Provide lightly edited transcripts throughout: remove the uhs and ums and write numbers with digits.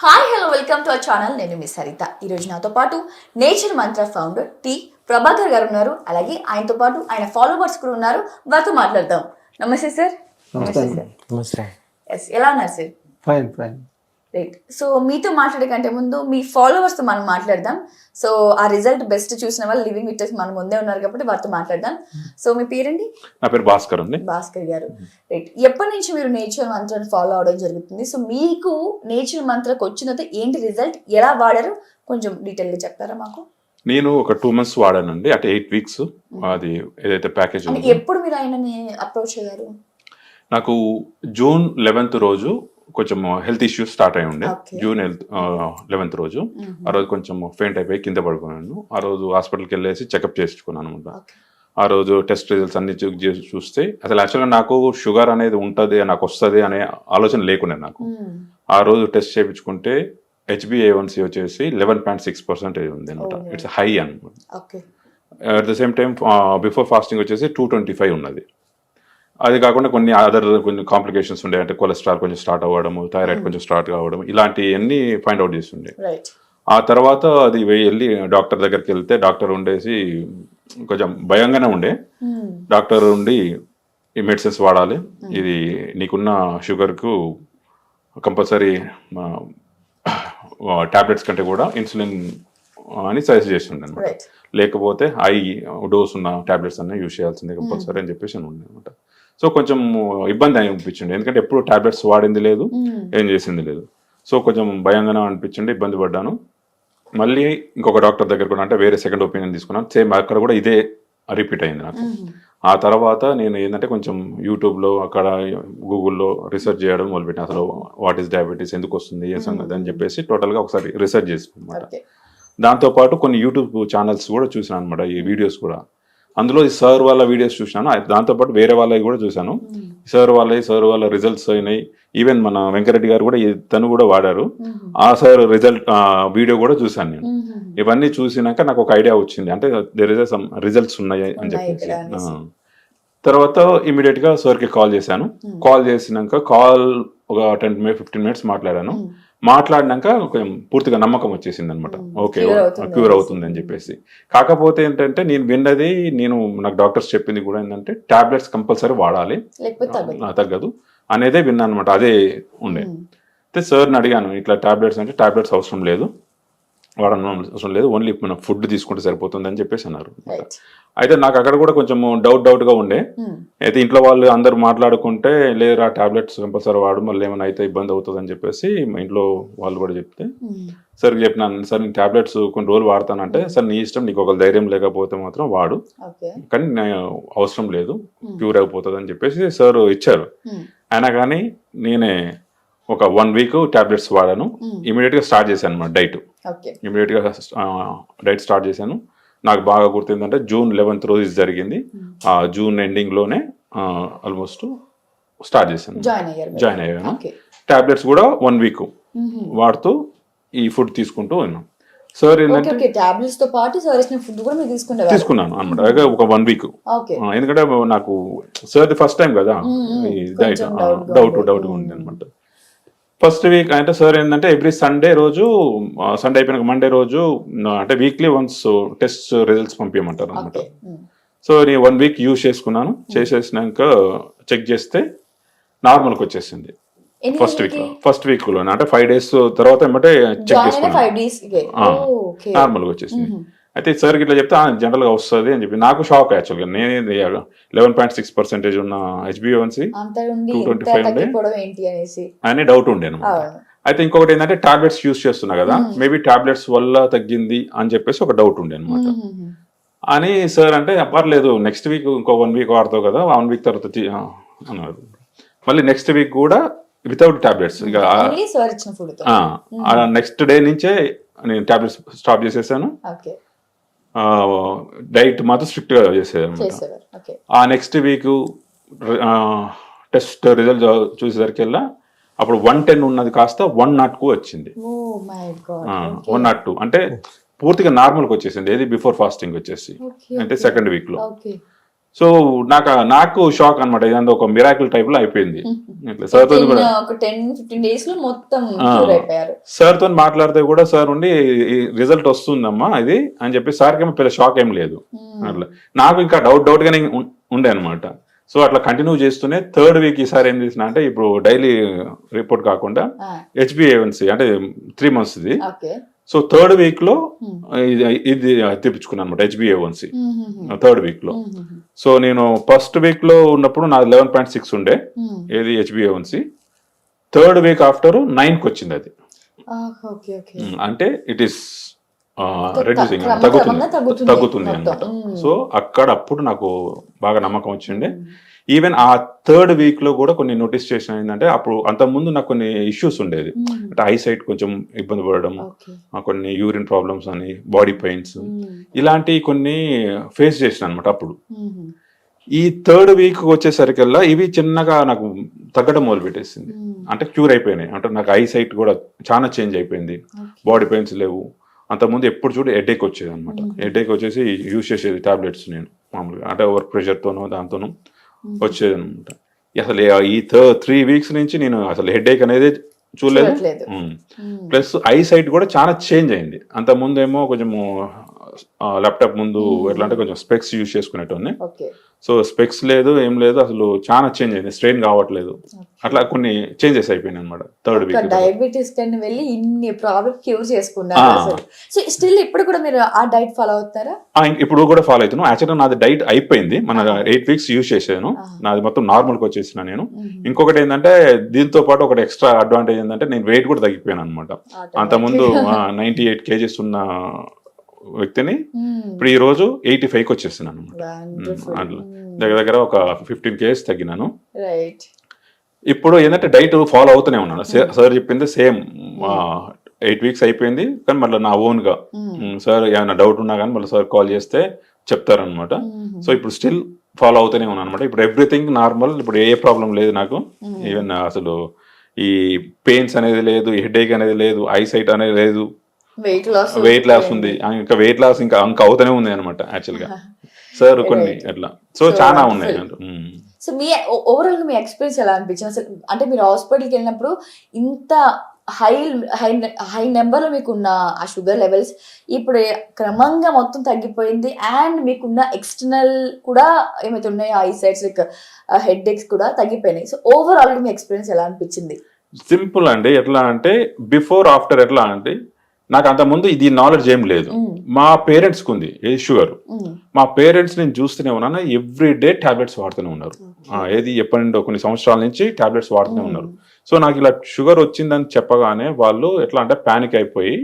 Hi hello welcome to our channel. నేను మీ సరిత. ఈరోజు నాతో పాటు నేచర్ మంత్ర ఫౌండర్ టి ప్రభాకర్ గారు ఉన్నారు. అలాగే ఆయనతో పాటు ఆయన ఫాలోవర్స్ కూడా ఉన్నారు. వారితో మాట్లాడదాం. నమస్తే సార్. నమస్తే. ఎస్, ఎలా ఉన్నారు sir? Fine fine. Right. So మీతో మాట్లాడే కంటే ముందు మీ ఫాలోవర్స్తో మనం మాట్లాడదాం. సో ఆ రిజల్ట్ బెస్ట్ చూసిన వాళ్ళు లివింగ్ విట్నెస్ మన ముందే ఉన్నారు కాబట్టి వారితో మాట్లాడదాం. సో మీ పేరండి? నా పేరు భాస్కర్ అండి. భాస్కర్ గారు. రైట్. ఎప్పటి నుంచి మీరు నేచర్ మంత్రాన్ని ఫాలో అవడం జరుగుతుంది? సో మీకు నేచర్ మంత్రకు వచ్చిన తర్వాత ఏంటి రిజల్ట్, ఎలా వాడారు కొంచెం డీటెయిల్గా చెప్తారా మాకు? నేను ఒక 2 months వాడానండి, అంటే 8 weeks. అది ఏదైతే ప్యాకేజ్ ఎప్పుడు మీరు ఆయనని అప్రోచ్ అయ్యారు? నాకు June 11th రోజు కొంచెం హెల్త్ ఇష్యూస్ స్టార్ట్ అయి ఉండే. June 11th రోజు ఆ రోజు కొంచెం ఫెయింట్ అయిపోయి కింద పడిపోయాను. ఆ రోజు హాస్పిటల్కి వెళ్ళేసి చెకప్ చేసుకున్నాను అనమాట. ఆ రోజు టెస్ట్ రిజల్ట్స్ అన్ని చెక్ చేసి చూస్తే అసలు యాక్చువల్గా నాకు షుగర్ అనేది ఉంటుంది, నాకు వస్తుంది అనే ఆలోచన లేకుండా నాకు. ఆ రోజు టెస్ట్ చేయించుకుంటే HbA1c వచ్చేసి 11.6% ఉంది అనమాట. ఇట్స్ హై అనమాట. At the same time before fasting వచ్చేసి 225 ఉన్నది. అది కాకుండా కొన్ని కొన్ని కాంప్లికేషన్స్ ఉండే, అంటే కొలెస్ట్రాల్ కొంచెం స్టార్ట్ అవ్వడము, థైరాయిడ్ కొంచెం స్టార్ట్ కావడం, ఇలాంటివన్నీ ఫైండ్ అవుట్ చేస్తుండే. ఆ తర్వాత అది వెళ్ళి డాక్టర్ దగ్గరికి వెళ్తే డాక్టర్ ఉండేసి కొంచెం భయంగానే ఉండే. డాక్టర్ ఉండి ఈ మెడిసిన్స్ వాడాలి, ఇది నీకున్న షుగర్కు కంపల్సరీ టాబ్లెట్స్ కంటే కూడా ఇన్సులిన్ అని సజెస్ట్ చేస్తుండే అనమాట. లేకపోతే హై డోస్ ఉన్న టాబ్లెట్స్ అన్నీ యూజ్ చేయాల్సిందే కంపల్సరీ అని చెప్పేసి ఉండే అనమాట. సో కొంచెం ఇబ్బంది అనిపించింది, ఎందుకంటే ఎప్పుడు టాబ్లెట్స్ వాడింది లేదు, ఏం చేసింది లేదు. సో కొంచెం భయంగానే అనిపించింది, ఇబ్బంది పడ్డాను. మళ్ళీ ఇంకొక డాక్టర్ దగ్గర కూడా, అంటే వేరే సెకండ్ ఒపీనియన్ తీసుకున్నాను. సేమ్ అక్కడ కూడా ఇదే రిపీట్ అయింది నాకు. ఆ తర్వాత నేను ఏంటంటే కొంచెం యూట్యూబ్లో అక్కడ గూగుల్లో రీసెర్చ్ చేయడం మొదలుపెట్టాను. అసలు వాట్ ఈస్ డయాబెటీస్, ఎందుకు వస్తుంది, ఏ సంగతి అని చెప్పేసి టోటల్గా ఒకసారి రీసెర్చ్ చేసుకున్నమాట. దాంతోపాటు కొన్ని యూట్యూబ్ ఛానల్స్ కూడా చూసాను అనమాట, ఈ వీడియోస్ కూడా. అందులో ఈ సార్ వాళ్ళ వీడియోస్ చూసాను, దాంతోపాటు వేరే వాళ్ళవి కూడా చూసాను. సార్ వాళ్ళ రిజల్ట్స్ అయినాయి. ఈవెన్ మన వెంకరెడ్డి గారు కూడా తను కూడా వాడారు. ఆ సార్ వీడియో కూడా చూసాను నేను. ఇవన్నీ చూసినాక నాకు ఒక ఐడియా వచ్చింది, అంటే దేర్ ఇస్ సమ్ రిజల్ట్స్ ఉన్నాయి అని చెప్పేసి. తర్వాత ఇమీడియట్ గా సార్కి కాల్ చేశాను. కాల్ చేసినాక ఒక 10-15 minutes మాట్లాడాను. మాట్లాడినాక కొంచెం పూర్తిగా నమ్మకం వచ్చేసింది అనమాట. ఓకే, క్యూర్ అవుతుంది అని చెప్పేసి. కాకపోతే ఏంటంటే నేను విన్నది, నాకు డాక్టర్స్ చెప్పింది కూడా ఏంటంటే టాబ్లెట్స్ కంపల్సరీ వాడాలి, తగ్గదు అనేదే విన్నాను అనమాట. అదే ఉండే. అయితే సార్ని అడిగాను, ఇట్లా టాబ్లెట్స్ అంటే టాబ్లెట్స్ అవసరం లేదు, వాడడం అవసరం లేదు, ఓన్లీ మన ఫుడ్ తీసుకుంటే సరిపోతుంది అని చెప్పేసి అన్నారు. అయితే నాకు అక్కడ కూడా కొంచెం డౌట్గా ఉండే. అయితే ఇంట్లో వాళ్ళు అందరూ మాట్లాడుకుంటే, లేరా టాబ్లెట్స్ కంపల్సరీ వాడు, మళ్ళీ ఏమైనా అయితే ఇబ్బంది అవుతుంది అని చెప్పేసి మా ఇంట్లో వాళ్ళు కూడా చెప్తే సార్ చెప్పినాను, సార్ నేను టాబ్లెట్స్ కొన్ని రోజులు వాడతానంటే, సార్ నీ ఇష్టం, నీకు ఒక ధైర్యం లేకపోతే మాత్రం వాడు, కానీ అవసరం లేదు, క్యూర్ అయిపోతుంది అని చెప్పేసి సార్ ఇచ్చారు. అయినా కానీ నేనే ఒక 1 week టాబ్లెట్స్ వాడాను. ఇమీడియట్గా స్టార్ట్ చేశాను అనమాట డైట్. ఇమీడియట్గా డైట్ స్టార్ట్ చేశాను. నాకు బాగా గుర్తుందంటే June 11th రోజు జరిగింది. ఆ జూన్ ఎండింగ్లోనే ఆల్మోస్ట్ స్టార్ట్ చేశాను, జాయిన్ అయ్యాను. టాబ్లెట్స్ కూడా 1 week వాడుతూ ఈ ఫుడ్ తీసుకుంటూ ఉన్నాను. సార్ ఏంటంటే తీసుకున్నాను అనమాట ఒక 1 week. ఎందుకంటే నాకు సార్ ఫస్ట్ టైం కదా ఈ డైట్, డౌట్గా ఉంది అనమాట. ఫస్ట్ వీక్ అంటే సార్ ఏంటంటే ఎవ్రీ సండే అయిపోయినాక మండే రోజు, అంటే వీక్లీ వన్స్ టెస్ట్ రిజల్ట్స్ పంపించమంటారు అనమాట. సో నేను 1 week యూజ్ చేసుకున్నాను. చేసేసినాక చెక్ చేస్తే నార్మల్కి వచ్చేసింది ఫస్ట్ వీక్లో. అంటే 5 days తర్వాత ఏమంటే చెక్ చేసుకున్నాను, నార్మల్గా వచ్చేసింది. అయితే సార్కి ఇట్లా చెప్తే జనరల్గా వస్తుంది అని చెప్పి నాకు షాక్. యాక్చువల్గా నేను 11.6% ఉన్న HbA1c 225 ఉండే అని డౌట్ ఉండే అనమాట. అయితే ఇంకొకటి ఏంటంటే టాబ్లెట్స్ యూజ్ చేస్తున్నా కదా, మేబీ టాబ్లెట్స్ వల్ల తగ్గింది అని చెప్పేసి ఒక డౌట్ ఉండే అనమాట. అని సార్ అంటే పర్లేదు, నెక్స్ట్ వీక్ ఇంకో 1 week వాడతావు కదా, 1 week తర్వాత అన్నారు. మళ్ళీ నెక్స్ట్ వీక్ కూడా వితౌట్ టాబ్లెట్స్, ఇక నెక్స్ట్ డే నుంచే నేను టాబ్లెట్స్ స్టాప్ చేసేసాను. డైట్ మాత్రం స్ట్రిక్ట్గా చేసేది అనమాట. ఆ నెక్స్ట్ వీక్ టెస్ట్ రిజల్ట్ చూసేసరికెల్లా అప్పుడు 110 ఉన్నది కాస్త 102 వచ్చింది. 102 అంటే పూర్తిగా నార్మల్కి వచ్చేసింది. ఏది బిఫోర్ ఫాస్టింగ్ వచ్చేసి, అంటే సెకండ్ వీక్లో. సో నాకు షాక్ అనమాట, ఇదంతా ఒక మిరాకిల్ టైప్ లో అయిపోయింది. సార్ తో కూడా ఒక 10-15 days లో మొత్తం cure అయిపోయారు. సార్ తో మాట్లాడితే కూడా సార్ ఉండి రిజల్ట్ వస్తుందమ్మా ఇది అని చెప్పి, సార్కి ఏమో పెద్ద షాక్ ఏం లేదు. అట్లా నాకు ఇంకా డౌట్ గానే ఉండే అనమాట. సో అట్లా కంటిన్యూ చేస్తూనే థర్డ్ వీక్ ఈసారి ఏం చేసిన అంటే, ఇప్పుడు డైలీ రిపోర్ట్ కాకుండా HbA1c అంటే 3 months ఇది. సో థర్డ్ వీక్ లో ఇది తెప్పించుకున్నాను అనమాట, HbA1c థర్డ్ వీక్ లో. సో నేను ఫస్ట్ వీక్ లో ఉన్నప్పుడు నాది 11.6 ఉండే ఏది HbA1c. థర్డ్ వీక్ ఆఫ్టర్ 9కి వచ్చింది అది. అంటే ఇట్ ఈస్ రెడ్యూసింగ్, తగ్గుతుంది అనమాట. సో అప్పుడు నాకు బాగా నమ్మకం వచ్చిండే. ఈవెన్ ఆ థర్డ్ వీక్ లో కూడా కొన్ని నోటీస్ చేసిన ఏంటంటే, అప్పుడు అంత ముందు నాకు కొన్ని ఇష్యూస్ ఉండేది. అంటే ఐసైట్ కొంచెం ఇబ్బంది పడడం, కొన్ని యూరిన్ ప్రాబ్లమ్స్ అని, బాడీ పెయిన్స్, ఇలాంటి కొన్ని ఫేస్ చేసిన అనమాట అప్పుడు. ఈ థర్డ్ వీక్ వచ్చేసరికల్లా ఇవి చిన్నగా నాకు తగ్గడం మొదలు పెట్టేసింది. అంటే క్యూర్ అయిపోయినాయి. అంటే నాకు ఐసైట్ కూడా చాలా చేంజ్ అయిపోయింది, బాడీ పెయిన్స్ లేవు. అంతకుముందు ఎప్పుడు చూడు హెడేక్ వచ్చేది అనమాట. హెడేక్ వచ్చేసి యూజ్ చేసేది టాబ్లెట్స్ నేను మామూలుగా, అంటే వర్క్ ప్రెషర్తోనో దాంతోనూ వచ్చేది అనమాట. అసలు ఈ 3 weeks నుంచి నేను అసలు హెడేక్ అనేది చూడలేదు. ప్లస్ ఐసైట్ కూడా చాలా చేంజ్ అయింది. అంత ముందు ఏమో కొంచెము ల్యాప్టాప్ ముందు ఎట్లా అంటే కొంచెం స్పెక్స్ యూజ్ చేసుకునేటోని. సో స్పెక్స్ లేదు, ఏం లేదు, అసలు చాలా చేంజ్ అయింది, స్ట్రెయిన్ కావట్లేదు. అట్లా కొన్ని చేంజెస్ అయిపోయినాయి అనమాట థర్డ్ వీక్. డయాబెటీస్ కని వెళ్ళి ఇన్ని ప్రాబ్లమ్ క్యూర్ చేసుకున్నారు. సో స్టిల్ ఇప్పుడు కూడా మీరు ఆ డైట్ ఫాలో అవుతారా? ఇప్పుడు కూడా ఫాలో అవుతున్నాను. యాక్చువల్గా నాది డైట్ అయిపోయింది, మన 8 weeks యూజ్ చేసాను, నాది మొత్తం నార్మల్కి వచ్చేసిన నేను. ఇంకొకటి ఏంటంటే, దీంతో పాటు ఒకటి ఎక్స్ట్రా అడ్వాంటేజ్ ఏంటంటే, నేను వెయిట్ కూడా తగ్గిపోయాను అనమాట. అంతకుముందు 98 kgs ఉన్న వ్యక్తిని ఇప్పుడు ఈ రోజు 85కి వచ్చేస్తున్నాను అనమాట. అట్లా దగ్గర ఒక 15 kgs తగ్గినాను. ఇప్పుడు ఏంటంటే డైట్ ఫాలో అవుతూనే ఉన్నాను. సార్ చెప్పింది సేమ్ 8 weeks అయిపోయింది, కానీ మళ్ళీ నా ఓన్ గా సార్ ఏమైనా డౌట్ ఉన్నా కానీ మళ్ళీ సార్ కాల్ చేస్తే చెప్తారనమాట. సో ఇప్పుడు స్టిల్ ఫాలో అవుతూనే ఉన్నాను అనమాట. ఇప్పుడు ఎవ్రీథింగ్ నార్మల్, ఇప్పుడు ఏ ప్రాబ్లం లేదు నాకు. ఈవెన్ అసలు ఈ పెయిన్స్ అనేది లేదు, హెడేక్ అనేది లేదు, ఐసైట్ అనేది లేదు, వెయిట్ లాస్ ఉంది. ఇంకా వెయిట్ లాస్ ఇంకా అవుతూనే ఉంది అనమాట యాక్చువల్ గా. సార్ కొన్ని అట్లా సో చాలా ఉన్నాయి. సో మీ ఓవరాల్ మీ ఎక్స్పీరియన్స్ ఎలా అనిపించింది అసలు? అంటే మీరు హాస్పిటల్కి వెళ్ళినప్పుడు ఇంత హై హై హై నెంబర్లో మీకున్న ఆ షుగర్ లెవెల్స్ ఇప్పుడు క్రమంగా మొత్తం తగ్గిపోయింది, అండ్ మీకున్న ఎక్స్టర్నల్ కూడా ఏమైతే ఉన్నాయో ఐసైట్స్ లైక్ హెడ్ ఏక్స్ కూడా తగ్గిపోయినాయి. సో ఓవరాల్ మీ ఎక్స్పీరియన్స్ ఎలా అనిపించింది? సింపుల్ అండి. ఎట్లా అంటే బిఫోర్ ఆఫ్టర్ ఎట్లా అంటే, నాకు అంత ముందు ఇది నాలెడ్జ్ ఏం లేదు. మా పేరెంట్స్కి ఉంది ఏది షుగర్. మా పేరెంట్స్ నేను చూస్తూనే ఉన్నాను, ఎవ్రీ డే టాబ్లెట్స్ వాడుతూనే ఉన్నారు. ఏది ఎప్పటి నుండో కొన్ని సంవత్సరాల నుంచి టాబ్లెట్స్ వాడుతూనే ఉన్నారు. సో నాకు ఇలా షుగర్ వచ్చిందని చెప్పగానే వాళ్ళు ఎట్లా అంటే ప్యానిక్ అయిపోయి,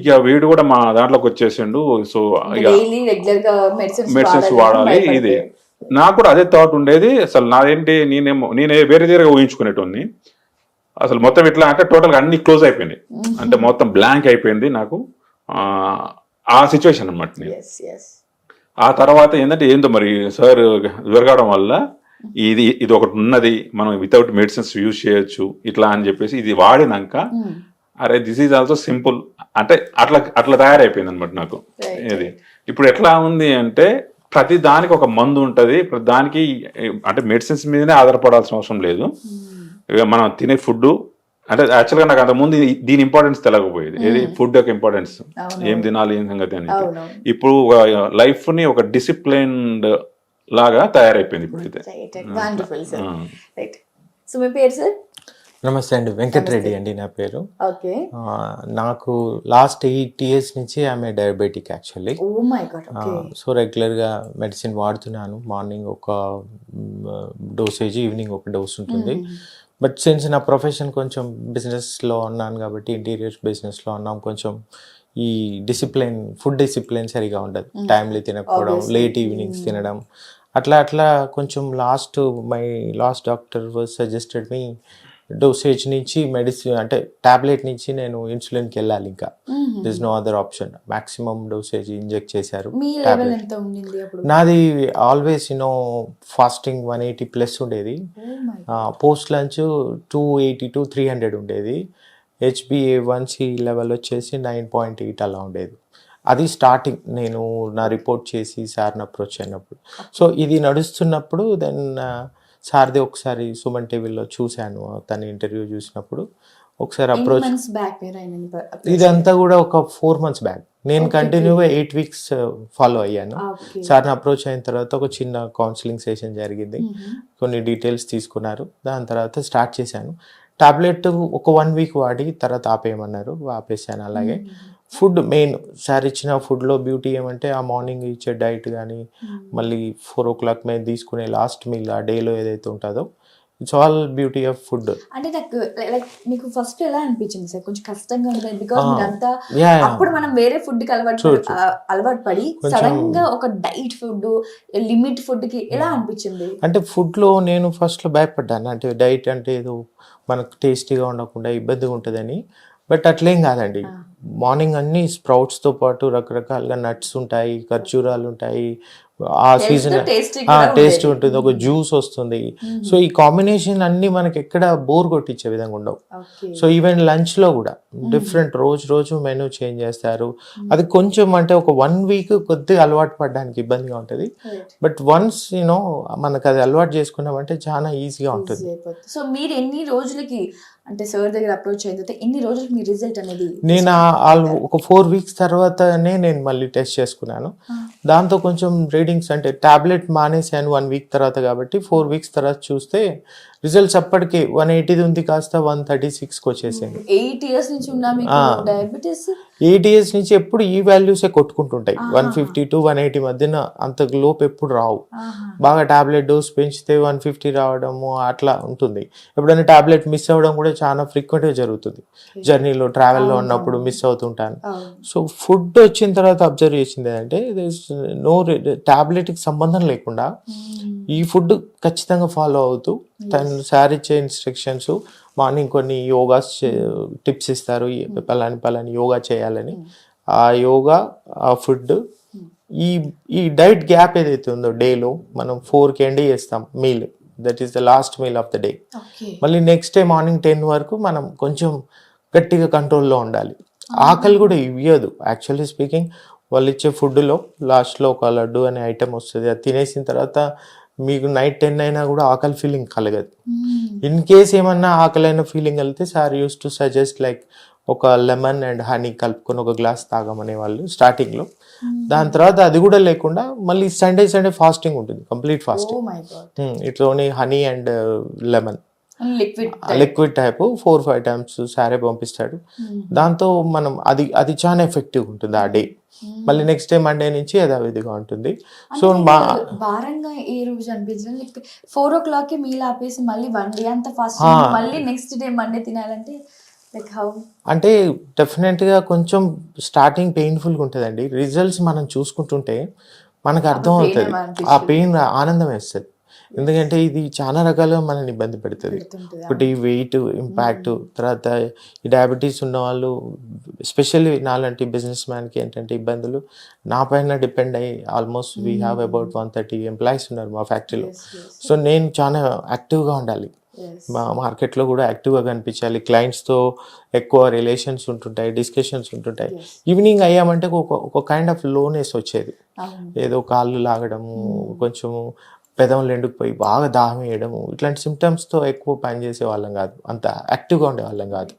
ఇక వీడు కూడా మా దాంట్లోకి వచ్చేసిండు, సో ఇక మెడిసిన్స్ వాడాలి. ఇది నాకు కూడా అదే థాట్ ఉండేది. అసలు నాదేంటి, నేనే వేరే తీరుగా ఊహించుకునేటోని. అసలు మొత్తం ఎట్లా అంటే టోటల్గా అన్ని క్లోజ్ అయిపోయింది, అంటే మొత్తం బ్లాంక్ అయిపోయింది నాకు ఆ సిచ్యువేషన్ అనమాట. ఆ తర్వాత ఏంటంటే ఏందో మరి సార్ దొరకడం వల్ల ఇది ఒకటి ఉన్నది, మనం వితౌట్ మెడిసిన్స్ యూజ్ చేయొచ్చు ఇట్లా అని చెప్పేసి ఇది వాడినాక, అరే దిస్ ఈజ్ ఆల్సో సింపుల్ అంటే అట్లా తయారైపోయింది అనమాట నాకు. ఇది ఇప్పుడు ఎట్లా ఉంది అంటే, ప్రతి దానికి ఒక మందు ఉంటుంది, ప్రతి దానికి అంటే మెడిసిన్స్ మీదనే ఆధారపడాల్సిన అవసరం లేదు. మనం తినే ఫుడ్ అంటే యాక్చువల్గా నాకు అంత ముందు దీని ఇంపార్టెన్స్ తెలియకపోయేది, ఏది ఫుడ్ యొక్క ఇంపార్టెన్స్, ఏం తినాలి ఏం సంగతి అని. ఇప్పుడు లైఫ్ ని ఒక డిసిప్లైన్డ్ లాగా తయారైపోయింది ఇప్పుడైతే. నమస్తే అండి, వెంకటరెడ్డి అండి నా పేరు. నాకు లాస్ట్ 8 years నుంచి ఆమె డయాబెటిక్ యాక్చువల్లీ. సో రెగ్యులర్గా మెడిసిన్ వాడుతున్నాను. మార్నింగ్ ఒక డోసేజ్, ఈవినింగ్ ఒక డోస్ ఉంటుంది. బట్ సిన్స్ నా ప్రొఫెషన్ కొంచెం బిజినెస్లో ఉన్నాను కాబట్టి, ఇంటీరియర్స్ బిజినెస్లో ఉన్నాం, కొంచెం ఈ డిసిప్లిన్, ఫుడ్ డిసిప్లిన్ సరిగా ఉండదు. టైంలీ తినకపోవడం, లేట్ ఈవినింగ్స్ తినడం, అట్లా కొంచెం my last doctor was suggested me dosage నుంచి మెడిసిన్ అంటే టాబ్లెట్ నుంచి నేను ఇన్సులిన్కి వెళ్ళాలి, ఇంకా this no other option. Maximum dosage inject చేశారు. నాది ఆల్వేస్ ఫాస్టింగ్ 180+ ఉండేది, పోస్ట్ లంచ్ 280 to 300 ఉండేది, HbA1c లెవెల్ వచ్చేసి 9.8 అలా ఉండేది. అది స్టార్టింగ్ నేను నా రిపోర్ట్ చేసి సార్ని అప్రోచ్ అయినప్పుడు. సో ఇది నడుస్తున్నప్పుడు దెన్ సార్ది ఒకసారి సుమన్ టీవీలో చూశాను, తన ఇంటర్వ్యూ చూసినప్పుడు ఒకసారి అప్రోచ్. ఇదంతా కూడా ఒక 4 months బ్యాక్. నేను కంటిన్యూగా 8 weeks ఫాలో అయ్యాను. సార్ని అప్రోచ్ అయిన తర్వాత ఒక చిన్న కౌన్సిలింగ్ సెషన్ జరిగింది, కొన్ని డీటెయిల్స్ తీసుకున్నారు, దాని తర్వాత స్టార్ట్ చేశాను. టాబ్లెట్ ఒక 1 week వాడి తర్వాత ఆపేయమన్నారు, ఆపేసాను. అలాగే ఫుడ్ మెయిన్, సార్ ఇచ్చిన ఫుడ్లో బ్యూటీ ఏమంటే ఆ మార్నింగ్ ఇచ్చే డైట్ కానీ మళ్ళీ 4 o'clock మేము తీసుకునే లాస్ట్ మీల్ ఆ డేలో ఏదైతే ఉంటుందో it's all beauty of food. అంటే నాకు లైక్ మీకు ఫస్ట్ ఎలా అనిపించింది సార్? కొంచెం కష్టంగా ఉంటుంది బికాస్ మీరంతా అప్పుడు మనం వేరే ఫుడ్ కి అలవాటు పడి సడన్ గా ఒక డైట్ ఫుడ్ లిమిట్ ఫుడ్ కి ఎలా అనిపించింది? అంటే ఫుడ్ లో నేను ఫస్ట్ లో భయపడ్డాను, అంటే డైట్ అంటే ఏదో మనకు టేస్టీగా ఉండకుండా ఇబ్బందిగా ఉంటుందని. బట్ అట్లేం కాదండి. మార్నింగ్ అన్ని స్ప్రౌట్స్తో పాటు రకరకాలుగా నట్స్ ఉంటాయి, ఖర్జూరాలు ఉంటాయి, ఆ సీజన్ టేస్ట్ ఉంటుంది, ఒక జ్యూస్ వస్తుంది. సో ఈ కాంబినేషన్ అన్ని మనకి ఎక్కడ బోర్ కొట్టించే విధంగా ఉండవు. సో ఈవెన్ లంచ్ లో కూడా డిఫరెంట్ రోజు మెనూ చేంజ్ చేస్తారు. అది కొంచెం అంటే ఒక 1 week కొద్దిగా అలవాటు పడడానికి ఇబ్బందిగా ఉంటుంది. బట్ వన్స్ యూనో మనకు అది అలవాటు చేసుకున్నామంటే చాలా ఈజీగా ఉంటుంది. సో మీరు ఎన్ని రోజులకి అంటే సార్ దగ్గర అప్రోచ్ అయిన తర్వాత ఎన్ని రోజులకి మీ రిజల్ట్ అనేది? నేను ఒక 4 weeks తర్వాతనే నేను మళ్ళీ టెస్ట్ చేసుకున్నాను. దాంతో కొంచెం రీడింగ్స్ అంటే టాబ్లెట్ మానేసాను 1 week తర్వాత, కాబట్టి 4 weeks తర్వాత చూస్తే రిజల్ట్స్ అప్పటికి 180 ఉంది కాస్త 136కి వచ్చేసింది. 8 years నుంచి ఉన్నా మీకు డయాబెటిస్? 8 years నుంచి ఎప్పుడు ఈ వాల్యూసే కొట్టుకుంటుంటాయి. 150 to 180 మధ్యన అంత లోపు ఎప్పుడు రావు. బాగా టాబ్లెట్ డోస్ పెంచితే 150 రావడము అట్లా ఉంటుంది. ఎప్పుడైనా టాబ్లెట్ మిస్ అవ్వడం కూడా చాలా ఫ్రీక్వెంట్గా జరుగుతుంది. జర్నీలో ట్రావెల్లో ఉన్నప్పుడు మిస్ అవుతుంటాను. సో ఫుడ్ వచ్చిన తర్వాత అబ్జర్వ్ చేసింది ఏంటంటే నో టాబ్లెట్కి సంబంధం లేకుండా ఈ ఫుడ్ ఖచ్చితంగా ఫాలో అవుతూ తను సార్ ఇచ్చే ఇన్స్ట్రక్షన్స్, మార్నింగ్ కొన్ని యోగాస్ టిప్స్ ఇస్తారు, పలాని యోగా చేయాలని. ఆ యోగా, ఆ ఫుడ్, ఈ డైట్ గ్యాప్ ఏదైతే ఉందో డేలో మనం 4కి ఎండ్ చేస్తాం meal, that is the last meal of the day. మళ్ళీ నెక్స్ట్ డే మార్నింగ్ 10 వరకు మనం కొంచెం గట్టిగా కంట్రోల్లో ఉండాలి. ఆకలి కూడా ఇవ్వదు యాక్చువల్లీ స్పీకింగ్. వాళ్ళు ఇచ్చే ఫుడ్లో లాస్ట్లో ఒక లడ్డు అనే ఐటెం వస్తుంది, అది తినేసిన తర్వాత మీకు నైట్ 10 అయినా కూడా ఆకలి ఫీలింగ్ కలగదు. ఇన్ కేస్ ఏమన్నా ఆకలైన ఫీలింగ్ వెళ్తే sir use to suggest like ఒక లెమన్ అండ్ హనీ కలుపుకొని ఒక గ్లాస్ తాగమనే వాళ్ళు స్టార్టింగ్లో. దాని తర్వాత అది కూడా లేకుండా మళ్ళీ సండే ఫాస్టింగ్ ఉంటుంది, complete fasting. It's only honey and lemon liquid type 4-5 times సారే పంపిస్తాడు. దాంతో మనం అది చాలా ఎఫెక్టివ్ ఉంటుంది ఆ డే. మళ్ళీ నెక్స్ట్ డే మండే నుంచి యథావిధిగా ఉంటుంది. సో భారంగా ఏ రోజు అనిపించడం 4 o'clock మీల్ ఆపేసి మళ్ళీ 1 day అంత ఫాస్ట్ మళ్ళీ నెక్స్ట్ డే మండే తినాలంటే లైక్ హౌ? అంటే డెఫినెట్గా కొంచెం స్టార్టింగ్ పెయిన్ఫుల్గా ఉంటుందండి. రిజల్ట్స్ మనం చూసుకుంటుంటే మనకు అర్థం అవుతుంది, ఆ పెయిన్ ఆనందం వేస్తుంది. ఎందుకంటే ఇది చాలా రకాలుగా మనల్ని ఇబ్బంది పెడుతుంది. ఒకటి వెయిట్ ఇంపాక్ట్, తర్వాత ఈ డయాబెటీస్ ఉన్న వాళ్ళు ఎస్పెషల్లీ నాలాంటి బిజినెస్ మ్యాన్కి ఏంటంటే ఇబ్బందులు నా పైన డిపెండ్ అయ్యి almost we have about 130 employees ఉన్నారు మా ఫ్యాక్టరీలో. సో నేను చాలా యాక్టివ్గా ఉండాలి, మా మార్కెట్లో కూడా యాక్టివ్గా కనిపించాలి, క్లయింట్స్తో ఎక్కువ రిలేషన్స్ ఉంటుంటాయి, డిస్కషన్స్ ఉంటుంటాయి. ఈవినింగ్ అయ్యామంటే ఒక కైండ్ ఆఫ్ లోనెస్ వచ్చేది, ఏదో కాళ్ళు లాగడము, కొంచెము పెదవులు ఎండుకుపోయి బాగా దాహం వేయడము, ఇట్లాంటి సిమ్టమ్స్తో ఎక్కువ పని చేసే వాళ్ళం కాదు, అంత యాక్టివ్గా ఉండేవాళ్ళం కాదు.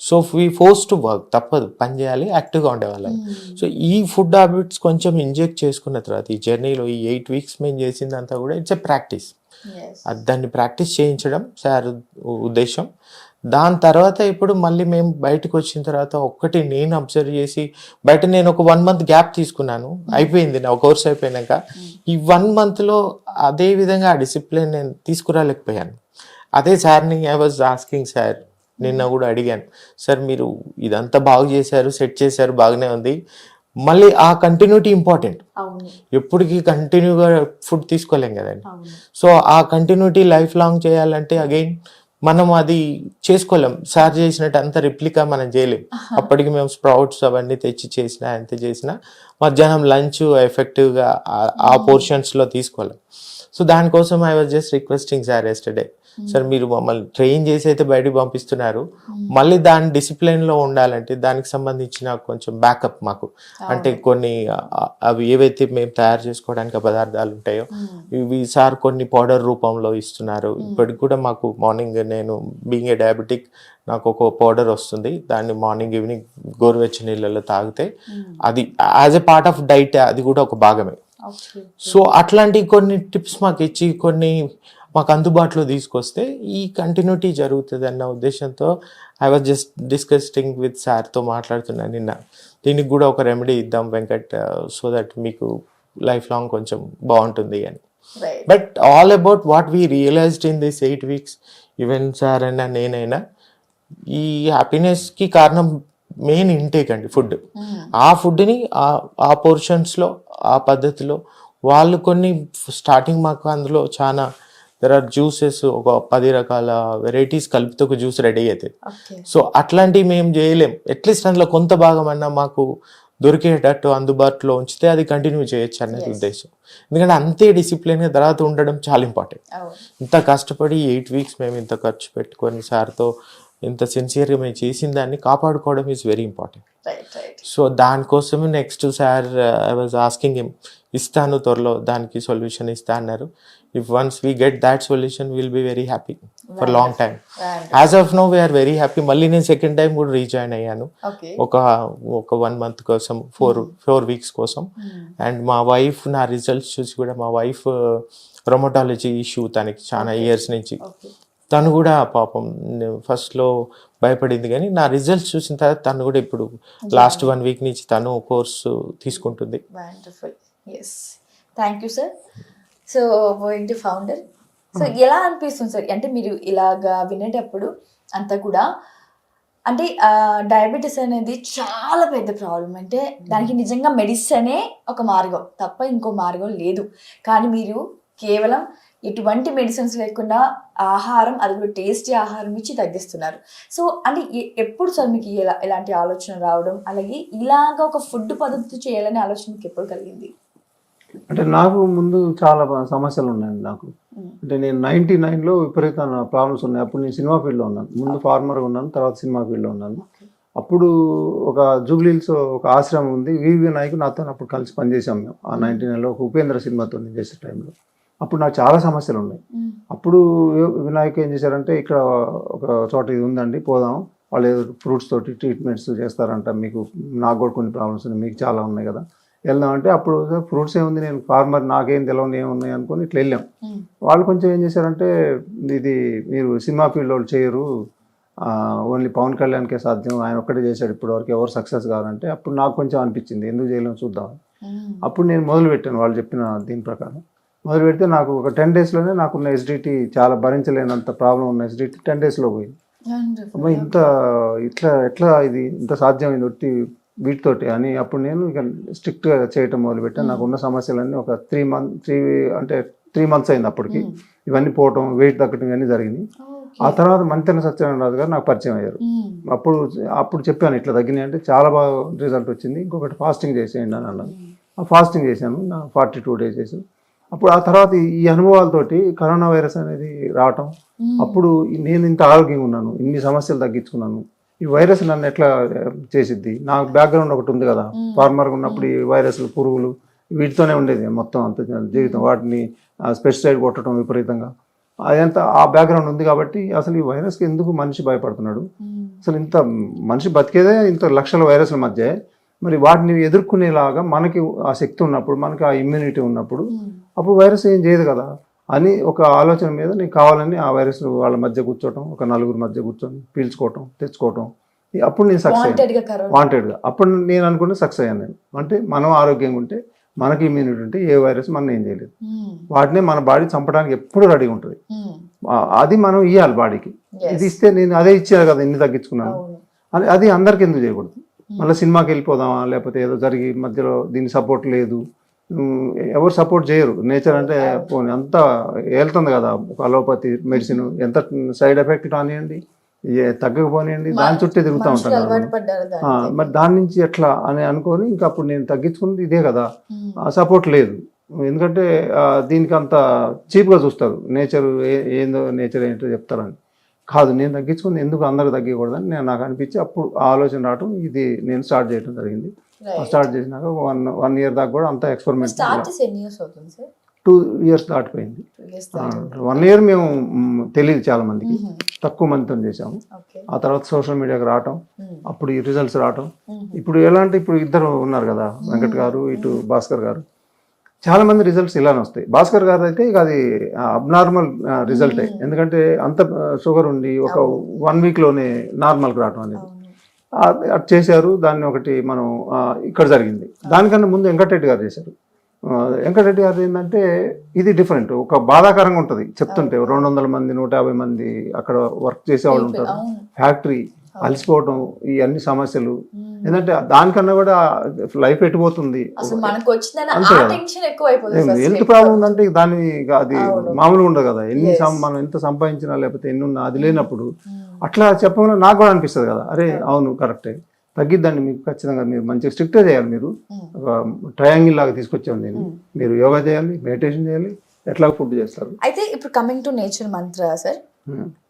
So we force to work, తప్పదు, పని చేయాలి, యాక్టివ్గా ఉండేవాళ్ళం. సో ఈ ఫుడ్ హ్యాబిట్స్ కొంచెం ఇంజెక్ట్ చేసుకున్న తర్వాత ఈ జర్నీలో ఈ 8 weeks మేము చేసిందంతా కూడా ఇట్స్ ఎ ప్రాక్టీస్. దాన్ని ప్రాక్టీస్ చేయించడం సార్ ఉద్దేశం. దాని తర్వాత ఇప్పుడు మళ్ళీ మేము బయటకు వచ్చిన తర్వాత ఒక్కటి నేను అబ్జర్వ్ చేసి, బయట నేను ఒక 1 month గ్యాప్ తీసుకున్నాను, అయిపోయింది నా కోర్స్ అయిపోయినాక. ఈ 1 monthలో అదే విధంగా ఆ డిసిప్లిన్ నేను తీసుకురాలేకపోయాను. అదే సార్ని ఐ వాజ్ ఆస్కింగ్ సార్, నిన్న కూడా అడిగాను, సార్ మీరు ఇదంతా బాగు చేశారు, సెట్ చేశారు, బాగానే ఉంది, మళ్ళీ ఆ కంటిన్యూటీ ఇంపార్టెంట్. ఎప్పటికీ కంటిన్యూగా ఫుడ్ తీసుకోలేం కదండి. సో ఆ కంటిన్యూటీ లైఫ్ లాంగ్ చేయాలంటే అగైన్ మనం అది చేసుకోలేం. సార్ చేసినట్టు అంత రిప్లికా మనం చేయలేం. అప్పటికి మేము స్ప్రౌట్స్ అవన్నీ తెచ్చి చేసినా ఎంత చేసినా మధ్యాహ్నం లంచ్ ఎఫెక్టివ్గా ఆ పోర్షన్స్లో తీసుకోలేం. సో దానికోసం I was just requesting sir yesterday, sir మీరు మమ్మల్ని ట్రైన్ చేసి అయితే బయటకు పంపిస్తున్నారు, మళ్ళీ దాని డిసిప్లిన్లో ఉండాలంటే దానికి సంబంధించిన కొంచెం బ్యాకప్ మాకు, అంటే కొన్ని అవి ఏవైతే మేము తయారు చేసుకోవడానికి ఆ పదార్థాలు ఉంటాయో ఇవి సార్ కొన్ని పౌడర్ రూపంలో ఇస్తున్నారు. ఇప్పటికి కూడా మాకు మార్నింగ్, నేను బీయింగ్ ఏ డయాబెటిక్, నాకు ఒక పౌడర్ వస్తుంది, దాన్ని మార్నింగ్ ఈవినింగ్ గోరువెచ్చని నీళ్ళలో తాగితే అది as a part of diet అది కూడా ఒక భాగమే. సో అట్లాంటి కొన్ని టిప్స్ మాకు ఇచ్చి కొన్ని మాకు అందుబాటులో తీసుకొస్తే ఈ కంటిన్యూటీ జరుగుతుంది అన్న ఉద్దేశంతో I was just discussing with సార్తో మాట్లాడుతున్నాను నిన్న, దీనికి కూడా ఒక రెమెడీ ఇద్దాం వెంకట్, సో దట్ మీకు లైఫ్ లాంగ్ కొంచెం బాగుంటుంది అని. But all about what we realized in this 8 weeks, even sir అయినా నేనైనా, ఈ హ్యాపీనెస్కి కారణం మెయిన్ ఇంటేక్ అండి, ఫుడ్. ఆ ఫుడ్ని ఆ పోర్షన్స్లో ఆ పద్ధతిలో వాళ్ళు కొన్ని స్టార్టింగ్ మాకు అందులో చాలా దెర్ ఆర్ జ్యూసెస్, ఒక 10 రకాల వెరైటీస్ కలిపితే ఒక జ్యూస్ రెడీ అవుతుంది. సో అట్లాంటివి మేము చేయలేం, అట్లీస్ట్ అందులో కొంత భాగం అన్నా మాకు దొరికేటట్టు అందుబాటులో ఉంచితే అది కంటిన్యూ చేయొచ్చు అనేది ఉద్దేశం. ఎందుకంటే అంతే డిసిప్లిన్గా తర్వాత ఉండడం చాలా ఇంపార్టెంట్. ఇంత కష్టపడి 8 weeks మేము ఇంత ఖర్చు పెట్టుకొని సార్తో ఇంత సిన్సియర్గా మేము చేసిన దాన్ని కాపాడుకోవడం ఈజ్ వెరీ ఇంపార్టెంట్. సో దానికోసమే next sir I was asking him, ఇస్తాను త్వరలో దానికి సొల్యూషన్ ఇస్తా అన్నారు. If once we get that solution will be very happy for long time. As of now we are very happy. మళ్ళీ నేను సెకండ్ టైం కూడా rejoin అయ్యాను ఒక 1 month కోసం, 4 weeks కోసం. అండ్ మా వైఫ్ నా రిజల్ట్స్ చూసి కూడా, మా వైఫ్ రొమటాలజీ ఇష్యూ తనకి చాలా ఇయర్స్ నుంచి, తను కూడా పాపం ఫస్ట్లో భయపడింది, కానీ నా రిజల్ట్స్ చూసిన తర్వాత తను కూడా ఇప్పుడు లాస్ట్ 1 week నుంచి తను కోర్సు తీసుకుంటుంది. Wonderful. Yes, thank you sir. So going to founder, సో ఎలా అనిపిస్తుంది సార్, అంటే మీరు ఇలాగా వినేటప్పుడు అంతా కూడా, అంటే డయాబెటీస్ అనేది చాలా పెద్ద ప్రాబ్లం, అంటే దానికి నిజంగా మెడిసినే ఒక మార్గం తప్ప ఇంకో మార్గం లేదు. కానీ మీరు కేవలం ఎటువంటి మెడిసిన్స్ లేకుండా ఆహారం, అది కూడా టేస్టీ ఆహారం ఇచ్చి తగ్గిస్తున్నారు. సో అంటే ఎప్పుడు సార్ మీకు ఎలాంటి ఆలోచన రావడం, అలాగే ఇలాగ ఒక ఫుడ్ పద్ధతి చేయాలనే ఆలోచన మీకు ఎప్పుడు కలిగింది? అంటే నాకు ముందు చాలా సమస్యలు ఉన్నాయండి నాకు. అంటే నేను 99లో విపరీతమైన ప్రాబ్లమ్స్ ఉన్నాయి. అప్పుడు నేను సినిమా ఫీల్డ్లో ఉన్నాను. ముందు ఫార్మర్గా ఉన్నాను, తర్వాత సినిమా ఫీల్డ్లో ఉన్నాను. అప్పుడు ఒక జూబ్లీహిల్స్ ఒక ఆశ్రమం ఉంది, వివి నాయకు నాతో అప్పుడు కలిసి పనిచేసాం మేము. ఆ 99లో ఒక ఉపేంద్ర సినిమాతో నేను చేసే టైంలో అప్పుడు నాకు చాలా సమస్యలు ఉన్నాయి. అప్పుడు వినాయక్ ఏం చేశారంటే, ఇక్కడ ఒక చోట ఇది ఉందండి, పోదాం, వాళ్ళు ఏదో ఫ్రూట్స్ తోటి ట్రీట్మెంట్స్ చేస్తారంట, మీకు నాకు కూడా కొన్ని ప్రాబ్లమ్స్ ఉన్నాయి, మీకు చాలా ఉన్నాయి కదా, వెళ్దాం అంటే, అప్పుడు ఫ్రూట్స్ ఏముంది, నేను ఫార్మర్, నాకేం తెలియని ఏమున్నాయి అనుకుని ఇట్లా వెళ్ళాం. వాళ్ళు కొంచెం ఏం చేశారంటే, ఇది మీరు సినిమా ఫీల్డ్ వాళ్ళు చేయరు, ఓన్లీ పవన్ కళ్యాణ్కే సాధ్యం, ఆయన ఒక్కటే చేశాడు ఇప్పటి వరకు, ఎవరు సక్సెస్ కావాలంటే, అప్పుడు నాకు కొంచెం అనిపించింది ఎందుకు చేయలేము చూద్దాం. అప్పుడు నేను మొదలుపెట్టాను వాళ్ళు చెప్పిన దీని ప్రకారం. మొదలు పెడితే నాకు ఒక 10 daysలోనే నాకున్న ఎస్డిటీ, చాలా భరించలేనంత ప్రాబ్లం ఉన్న ఎస్డిటీ 10 daysలో పోయింది. ఇంత ఎట్లా ఇది ఇంత సాధ్యమైంది ఒట్టి వీటితోటి అని అప్పుడు నేను ఇక స్ట్రిక్ట్గా చేయటం మొదలుపెట్టాను. నాకు ఉన్న సమస్యలన్నీ ఒక 3 months అయింది అప్పటికి. ఇవన్నీ పోవటం, వెయిట్ తగ్గటం ఇవన్నీ జరిగినాయి. ఆ తర్వాత మంతెన సత్యనారాయణ గారు నాకు పరిచయం అయ్యారు. అప్పుడు చెప్పాను ఇట్లా తగ్గినాయి అంటే, చాలా బాగా రిజల్ట్ వచ్చింది, ఇంకొకటి ఫాస్టింగ్ చేసేయండి అని అన్నారు. ఆ ఫాస్టింగ్ చేశాను, నా 42 days చేశాను. అప్పుడు ఆ తర్వాత ఈ అనుభవాలతోటి కరోనా వైరస్ అనేది రావటం, అప్పుడు నేను ఇంత ఆరోగ్యంగా ఉన్నాను, ఇన్ని సమస్యలు తగ్గించుకున్నాను, ఈ వైరస్ నన్ను ఎట్లా చేసిద్ది, నాకు బ్యాక్గ్రౌండ్ ఒకటి ఉంది కదా, ఫార్మర్గా ఉన్నప్పుడు ఈ వైరస్లు, పురుగులు వీటితోనే ఉండేది మొత్తం అంత జీవితం, వాటిని పెస్టిసైడ్ కొట్టడం విపరీతంగా, అదంతా ఆ బ్యాక్గ్రౌండ్ ఉంది కాబట్టి అసలు ఈ వైరస్కి ఎందుకు మనిషి భయపడుతున్నాడు, అసలు ఇంత మనిషి బతికేదే ఇంత లక్షల వైరస్ల మధ్య, మరి వాటిని ఎదుర్కొనేలాగా మనకి ఆ శక్తి ఉన్నప్పుడు, మనకి ఆ ఇమ్యూనిటీ ఉన్నప్పుడు, అప్పుడు వైరస్ ఏం చేయదు కదా అని ఒక ఆలోచన మీద నేను కావాలని ఆ వైరస్ వాళ్ళ మధ్య కూర్చోవటం, ఒక 4 మధ్య కూర్చొని పీల్చుకోవటం, తెచ్చుకోవటం, అప్పుడు నేను సక్సెస్ అయ్యాను వాంటెడ్గా. అప్పుడు నేను అనుకుని సక్సెస్ అయ్యాను నేను. అంటే మనం ఆరోగ్యంగా ఉంటే, మనకి ఇమ్యూనిటీ ఉంటే ఏ వైరస్ మనం ఏం చేయలేదు. వాటినే మన బాడీ చంపడానికి ఎప్పుడు రెడీగా ఉంటుంది. అది మనం ఇవ్వాలి బాడీకి. ఇది ఇస్తే నేను అదే ఇచ్చాను కదా, ఇన్ని తగ్గించుకున్నాను అని, అది అందరికి ఎందుకు చేయకూడదు. మళ్ళీ సినిమాకి వెళ్ళిపోదామా, లేకపోతే ఏదో జరిగి మధ్యలో దీని సపోర్ట్ లేదు, ఎవరు సపోర్ట్ చేయరు. నేచర్ అంటే పోనీ అంతా వెళ్తుంది కదా, ఒక అలోపతి మెడిసిన్ ఎంత సైడ్ ఎఫెక్ట్ కానివ్వండి, తగ్గకపోనివ్వండి, దాని చుట్టే తిరుగుతూ ఉంటాను. మరి దాని నుంచి ఎట్లా అని అనుకొని ఇంకా అప్పుడు నేను తగ్గించుకున్నది ఇదే కదా, సపోర్ట్ లేదు. ఎందుకంటే దీనికి అంత చీప్గా చూస్తారు. నేచర్ ఏందో నేచర్ ఏంటో చెప్తారని. కాదు, నేను తగ్గించుకుంది ఎందుకు అందరూ తగ్గకూడదని నాకు అనిపించి అప్పుడు ఆ ఆలోచన రావడం, ఇది నేను స్టార్ట్ చేయడం జరిగింది. స్టార్ట్ చేసినాక 1 year దాకా కూడా అంతా ఎక్స్పెరిమెంట్. 2 years దాటిపోయింది. 1 year మేము తెలియదు చాలా మందికి, తక్కువ మందితో చేసాము. ఆ తర్వాత సోషల్ మీడియాకి రావటం, అప్పుడు ఈ రిజల్ట్స్ రావటం. ఇప్పుడు ఎలా అంటే ఇప్పుడు ఇద్దరు ఉన్నారు కదా, వెంకట్ గారు ఇటు భాస్కర్ గారు, చాలా మంది రిజల్ట్స్ ఇలానే వస్తాయి. భాస్కర్ గారు అయితే ఇక అది అబ్నార్మల్ రిజల్టే, ఎందుకంటే అంత షుగర్ ఉండి ఒక 1 weekలోనే నార్మల్కి రావటం అనేది అది చేశారు. దాన్ని ఒకటి మనం ఇక్కడ జరిగింది. దానికన్నా ముందు వెంకటరెడ్డి గారు చేశారు. వెంకటరెడ్డి గారు ఏంటంటే ఇది డిఫరెంట్, ఒక బాధాకరంగా ఉంటుంది చెప్తుంటే. 200 మంది 150 మంది అక్కడ వర్క్ చేసేవాళ్ళు ఉంటారు, ఫ్యాక్టరీ అలసిపోవటం, ఈ అన్ని సమస్యలు. ఏంటంటే దానికన్నా కూడా లైఫ్ ఎట్టిపోతుంది, హెల్త్ ప్రాబ్లం ఉందంటే దాని అది మామూలుగా ఉండదు కదా. మనం ఎంత సంపాదించినా లేకపోతే ఎన్ని ఉన్నా అది లేనప్పుడు అట్లా చెప్పమని నాకు కూడా అనిపిస్తుంది కదా. అరే అవును కరెక్టే, తగ్గిద్దండి మీకు ఖచ్చితంగా, మీరు మంచిగా స్ట్రిక్ట్గా చేయాలి, మీరు ట్రయాంగిల్ లాగా తీసుకొచ్చాము దీన్ని, మీరు యోగా చేయాలి, మెడిటేషన్ చేయాలి, ఎట్లా ఫుడ్ చేస్తారు. అయితే ఇప్పుడు coming to nature Mantra sir,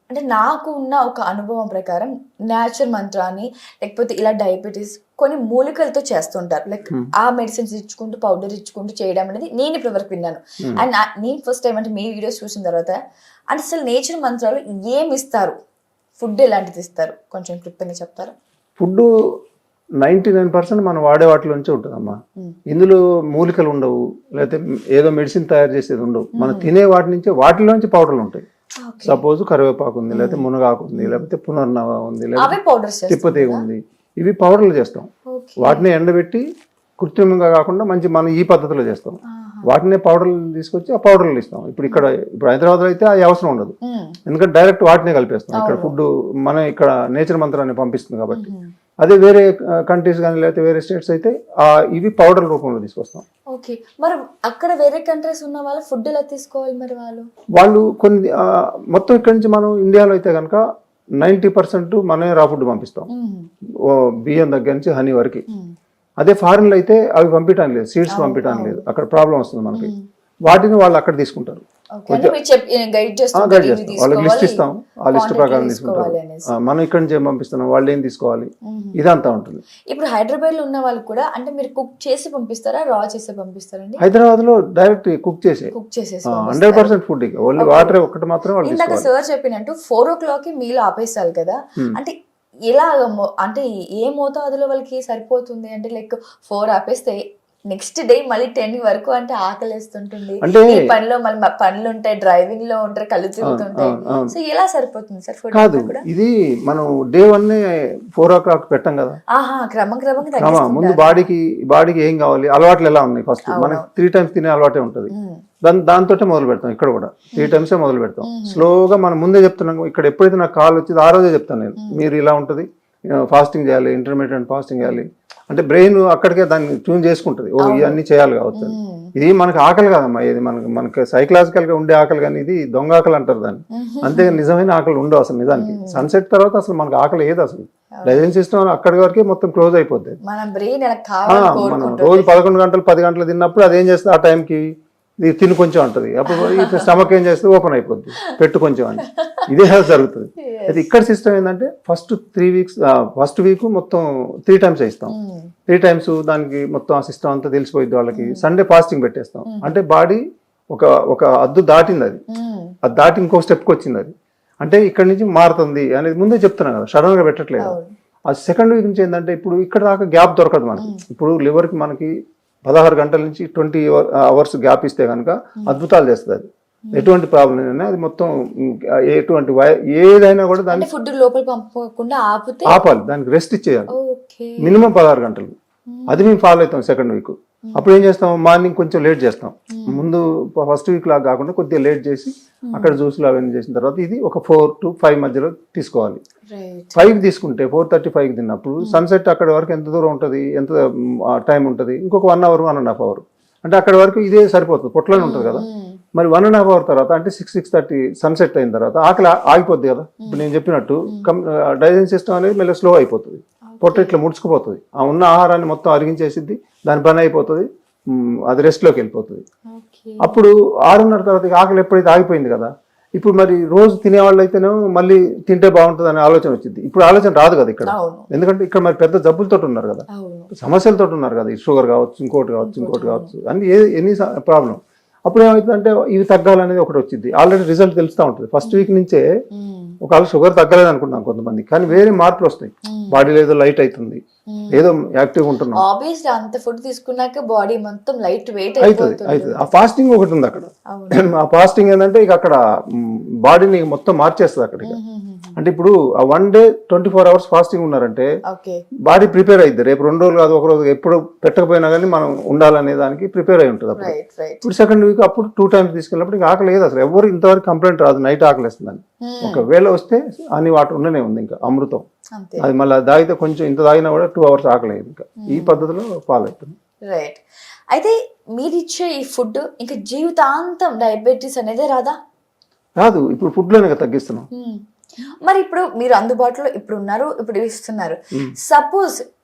అంటే నాకు ఉన్న ఒక అనుభవం ప్రకారం నేచర్ మంత్రాన్ని లేకపోతే ఇలా డయాబెటీస్ కొన్ని మూలికలతో చేస్తుంటారు. లైక్ ఆ మెడిసిన్స్ ఇచ్చుకుంటూ పౌడర్ ఇచ్చుకుంటూ చేయడం అనేది నేను ఇప్పటి వరకు విన్నాను. అండ్ నేను ఫస్ట్ టైం అంటే మీ వీడియోస్ చూసిన తర్వాత అంటే అసలు నేచర్ మంత్రాలు ఏమి ఇస్తారు, ఫుడ్ ఎలాంటిది ఇస్తారు, కొంచెం క్లుప్తంగా చెప్తారా? ఫుడ్ 99% మనం వాడే వాటిలోంచి ఉంటుందమ్మా. ఇందులో మూలికలు ఉండవు, లేకపోతే ఏదో మెడిసిన్ తయారు చేసేది ఉండవు. మనం తినే వాటి నుంచి వాటిలోంచి పౌడర్లు ఉంటాయి. సపోజ్ కరివేపాకు ఉంది, లేకపోతే మునగాకు ఉంది, లేకపోతే పునర్నవ ఉంది, లేకపోతే తిప్పతీగ ఉంది, ఇవి పౌడర్లు చేస్తాం. వాటిని ఎండబెట్టి కృత్రిమంగా కాకుండా మంచి మనం ఈ పద్ధతిలో చేస్తాం. వాటినే పౌడర్లు తీసుకొచ్చి ఆ పౌడర్లు ఇస్తాం. ఇప్పుడు హైదరాబాద్లో అయితే అది అవసరం ఉండదు, ఎందుకంటే డైరెక్ట్ వాటినే కలిపేస్తాం. ఇక్కడ ఫుడ్ మన ఇక్కడ నేచర్ మంత్రాన్ని పంపిస్తుంది కాబట్టి. అదే వేరే కంట్రీస్ కానీ లేకపోతే వేరే స్టేట్స్ అయితే ఇవి పౌడర్ రూపంలో తీసుకొస్తాం. ఓకే, మరి అక్కడ వేరే కంట్రీస్ ఉన్న వాళ్ళు ఫుడ్ ఎలా తీసుకోవాలి మరి? వాళ్ళు కొన్ని మొత్తం ఇక్కడ నుంచి మనం ఇండియాలో అయితే కనుక 90% మనమే రా ఫుడ్ పంపిస్తాం, బియ్యం దగ్గర నుంచి హనీ వరకు. అదే ఫారిన్లో అయితే అవి పంపించడానికి లేదు, సీడ్స్ పంపించడానికి లేదు, అక్కడ ప్రాబ్లం వస్తుంది మనకి. వాటిని వాళ్ళు అక్కడ తీసుకుంటారు. వాళ్ళకి లిస్ట్ ఇస్తాం, ఆ లిస్ట్ ప్రకారం తీసుకుంటారు. మనం ఇక్కడ నుంచి ఏం పంపిస్తున్నాం, వాళ్ళు ఏం తీసుకోవాలి, ఇదంతా ఉంటుంది. ఇప్పుడు హైదరాబాద్ లో ఉన్న వాళ్ళు కూడా అంటే మీరు కుక్ చేసి పంపిస్తారా, రా చేసి పంపిస్తారండి? హైదరాబాద్ లో డైరెక్ట్ కుక్ చేసి 100% ఫుడ్, ఓన్లీ వాటర్ ఒకటి మాత్రం వాళ్ళు. ఇందాక సార్ చెప్పినట్టు 4 o'clock మీల్ ఆపేసారు కదా, అంటే ఎలా అంటే ఏ మోతాదులో వాళ్ళకి సరిపోతుంది? అంటే లైక్ 4 ఆపేస్తే నెక్స్ట్ డే మళ్ళీ 10 వరకు అంటే ఆకలిస్తుంటుంది, పనిలో మళ్ళీ పనులు ఉంటాయి, డ్రైవింగ్ లో ఉంటారు, కళ్ళు తిరుగుతుంటాయి. సో ఎలా సరిపోతుంది సార్ ఫుడ్? కాదు, ఇది మనం డే 1 4 o'clock పెట్టాం కదా, క్రమంగా ముందు బాడీకి ఏం కావాలి, అలవాట్లు ఎలా ఉన్నాయి. ఫస్ట్ మనకి 3 times తినే అలవాటే ఉంటుంది, దాంతో మొదలు పెడతాం. ఇక్కడ కూడా 3 times మొదలు పెడతాం. స్లోగా మనం ముందే చెప్తున్నాం. ఇక్కడ ఎప్పుడైతే నాకు కాల్ వచ్చింది ఆ రోజే చెప్తాను నేను, మీరు ఇలా ఉంటుంది, ఫాస్టింగ్ చేయాలి, ఇంటర్మీడియట్ ఫాస్టింగ్ చేయాలి అంటే బ్రెయిన్ అక్కడికే దాన్ని ట్యూన్ చేసుకుంటుంది. ఇవన్నీ చేయాలి కావచ్చు. ఇది మనకు ఆకలి కాదమ్మా, ఇది మనకి సైకలాజికల్ గా ఉండే ఆకలి, కానీ ఇది దొంగ ఆకలి అంటారు దాన్ని. అంతే నిజమైన ఆకలి ఉండవు అసలు. నిజానికి సన్సెట్ తర్వాత అసలు మనకు ఆకలి ఏది అసలు, డైజెషన్ సిస్టమ్ అక్కడి వరకే మొత్తం క్లోజ్ అయిపోద్ది. మనం రోజు 11 గంటలు 10 గంటలు తిన్నప్పుడు అదేం చేస్తుంది, ఆ టైంకి ఇది తిని కొంచెం ఉంటుంది, అప్పుడు స్టమక్ ఏం చేస్తే ఓపెన్ అయిపోద్ది, పెట్టు కొంచెం అని. ఇదే జరుగుతుంది. అయితే ఇక్కడ సిస్టమ్ ఏంటంటే ఫస్ట్ వీక్ మొత్తం 3 times ఇస్తాం. 3 times దానికి మొత్తం ఆ సిస్టమ్ అంతా తెలిసిపోయింది వాళ్ళకి. సండే ఫాస్టింగ్ పెట్టేస్తాం. అంటే బాడీ ఒక అద్దు దాటింది, అది దాటి ఇంకో స్టెప్కి వచ్చింది. అది అంటే ఇక్కడ నుంచి మారుతుంది అనేది ముందే చెప్తున్నాను కదా, సడన్ గా పెట్టట్లేదు. ఆ సెకండ్ వీక్ నుంచి ఏంటంటే ఇప్పుడు ఇక్కడ దాకా గ్యాప్ దొరకదు మనకి. ఇప్పుడు లివర్కి మనకి 16 గంటల నుంచి 20 hours గ్యాప్ ఇస్తే కనుక అద్భుతాలు చేస్తుంది. అది ఎటువంటి ప్రాబ్లం అయినా అది మొత్తం ఎటువంటి ఏదైనా కూడా దాన్ని ఫుడ్ లోపల పంపకుండా ఆపాలి, దానికి రెస్ట్ ఇచ్చేయాలి మినిమం 16 గంటలు. అది మేము ఫాలో అవుతాం సెకండ్ వీక్. అప్పుడు ఏం చేస్తాం, మార్నింగ్ కొంచెం లేట్ చేస్తాం. ముందు ఫస్ట్ వీక్ లాగా కాకుండా కొద్దిగా లేట్ చేసి అక్కడ జ్యూస్లు అవన్నీ చేసిన తర్వాత ఇది ఒక 4 to 5 మధ్యలో తీసుకోవాలి. 5 తీసుకుంటే 4:35 తిన్నప్పుడు సన్సెట్ అక్కడ వరకు ఎంత దూరం ఉంటుంది, ఎంత టైం ఉంటుంది, ఇంకొక 1 hour 1.5 hour అంటే అక్కడ వరకు ఇదే సరిపోతుంది, పొట్లనే ఉంటుంది కదా. మరి 1.5 hour తర్వాత అంటే 6:30 సన్సెట్ అయిన తర్వాత ఆకలి ఆగిపోద్ది కదా. ఇప్పుడు నేను చెప్పినట్టు డైజెషన్ సిస్టమ్ అనేది మళ్ళీ స్లో అయిపోతుంది, పొట్ట ఇట్లా ముడుచుకుపోతుంది, ఆ ఉన్న ఆహారాన్ని మొత్తం అరిగించేసిద్ది, దాని పని అయిపోతుంది. అది రెస్ట్లోకి వెళ్ళిపోతుంది. అప్పుడు 6:30 తర్వాత ఆకలి ఎప్పుడైతే ఆగిపోయింది కదా, ఇప్పుడు మరి రోజు తినేవాళ్ళు అయితేనేమో మళ్ళీ తింటే బాగుంటుంది అనే ఆలోచన వచ్చింది. ఇప్పుడు ఆలోచన రాదు కదా ఇక్కడ, ఎందుకంటే ఇక్కడ మరి పెద్ద జబ్బులతో ఉన్నారు కదా, సమస్యలతో ఉన్నారు కదా, షుగర్ కావచ్చు, ఇంకోటి కావచ్చు అన్ని ఎన్ని ప్రాబ్లం. అప్పుడు ఏమవుతుందంటే ఇవి తగ్గాలనేది ఒకటి వచ్చింది. ఆల్రెడీ రిజల్ట్ తెలుస్తూ ఉంటుంది. ఫస్ట్ వీక్ నుంచే ఒకవేళ షుగర్ తగ్గలేదు అనుకుంటున్నాం కొంతమంది, కానీ వేరే మార్పులు వస్తాయి. బాడీలో ఏదో లైట్ అవుతుంది, ఏదో యాక్టివ్ ఉంటున్నాం. ఆబ్వియస్లీ అంత ఫుడ్ తీసుకున్నాక బాడీ మొత్తం లైట్ వెయిట్ అవుతుంది. ఆ ఫాస్టింగ్ ఒకటి ఉంది అక్కడ. ఆ ఫాస్టింగ్ ఏంటంటే ఇక అక్కడ బాడీని మొత్తం మార్చేస్తుంది అక్కడ. అంటే ఇప్పుడు ఆ 1 day 24 hours ఫాస్టింగ్ ఉన్నారంటే బాడీ ప్రిపేర్ అయ్యింది. రేపు 2 రోజులు కాదు, ఒక రోజు ఎప్పుడు పెట్టకపోయినా కానీ మనం ఉండాలనే దానికి ప్రిపేర్ అయి ఉంటుంది అప్పుడు. ఇప్పుడు సెకండ్ వీక్ అప్పుడు 2 times తీసుకెళ్ళినప్పుడు ఇంకా ఆకలి లేదు అసలు. ఎవరు ఇంతవరకు కంప్లైంట్ రాదు నైట్ ఆకలి వేస్తుందని. ఒకవేళ వస్తే అన్ని వాటర్ ఉండనే ఉంది ఇంకా అమృతం. అది మళ్ళీ తాగితే కొంచెం ఇంత తాగినా కూడా 2 hours ఆకలి అయ్యింది. ఇంకా ఈ పద్ధతిలో ఫాలో అవుతుంది. రైట్. అయితే మీరు ఇచ్చే ఈ ఫుడ్ ఇంకా జీవితాంతం డయాబెటీస్ అనేది రాదా? రాదు. ఇప్పుడు ఫుడ్లోనే తగ్గిస్తున్నాం. మరి ఇప్పుడు మీరు అందుబాటులో ఇప్పుడు ఉన్నారు, ఇప్పుడు ఇస్తున్నారు. సపోజ్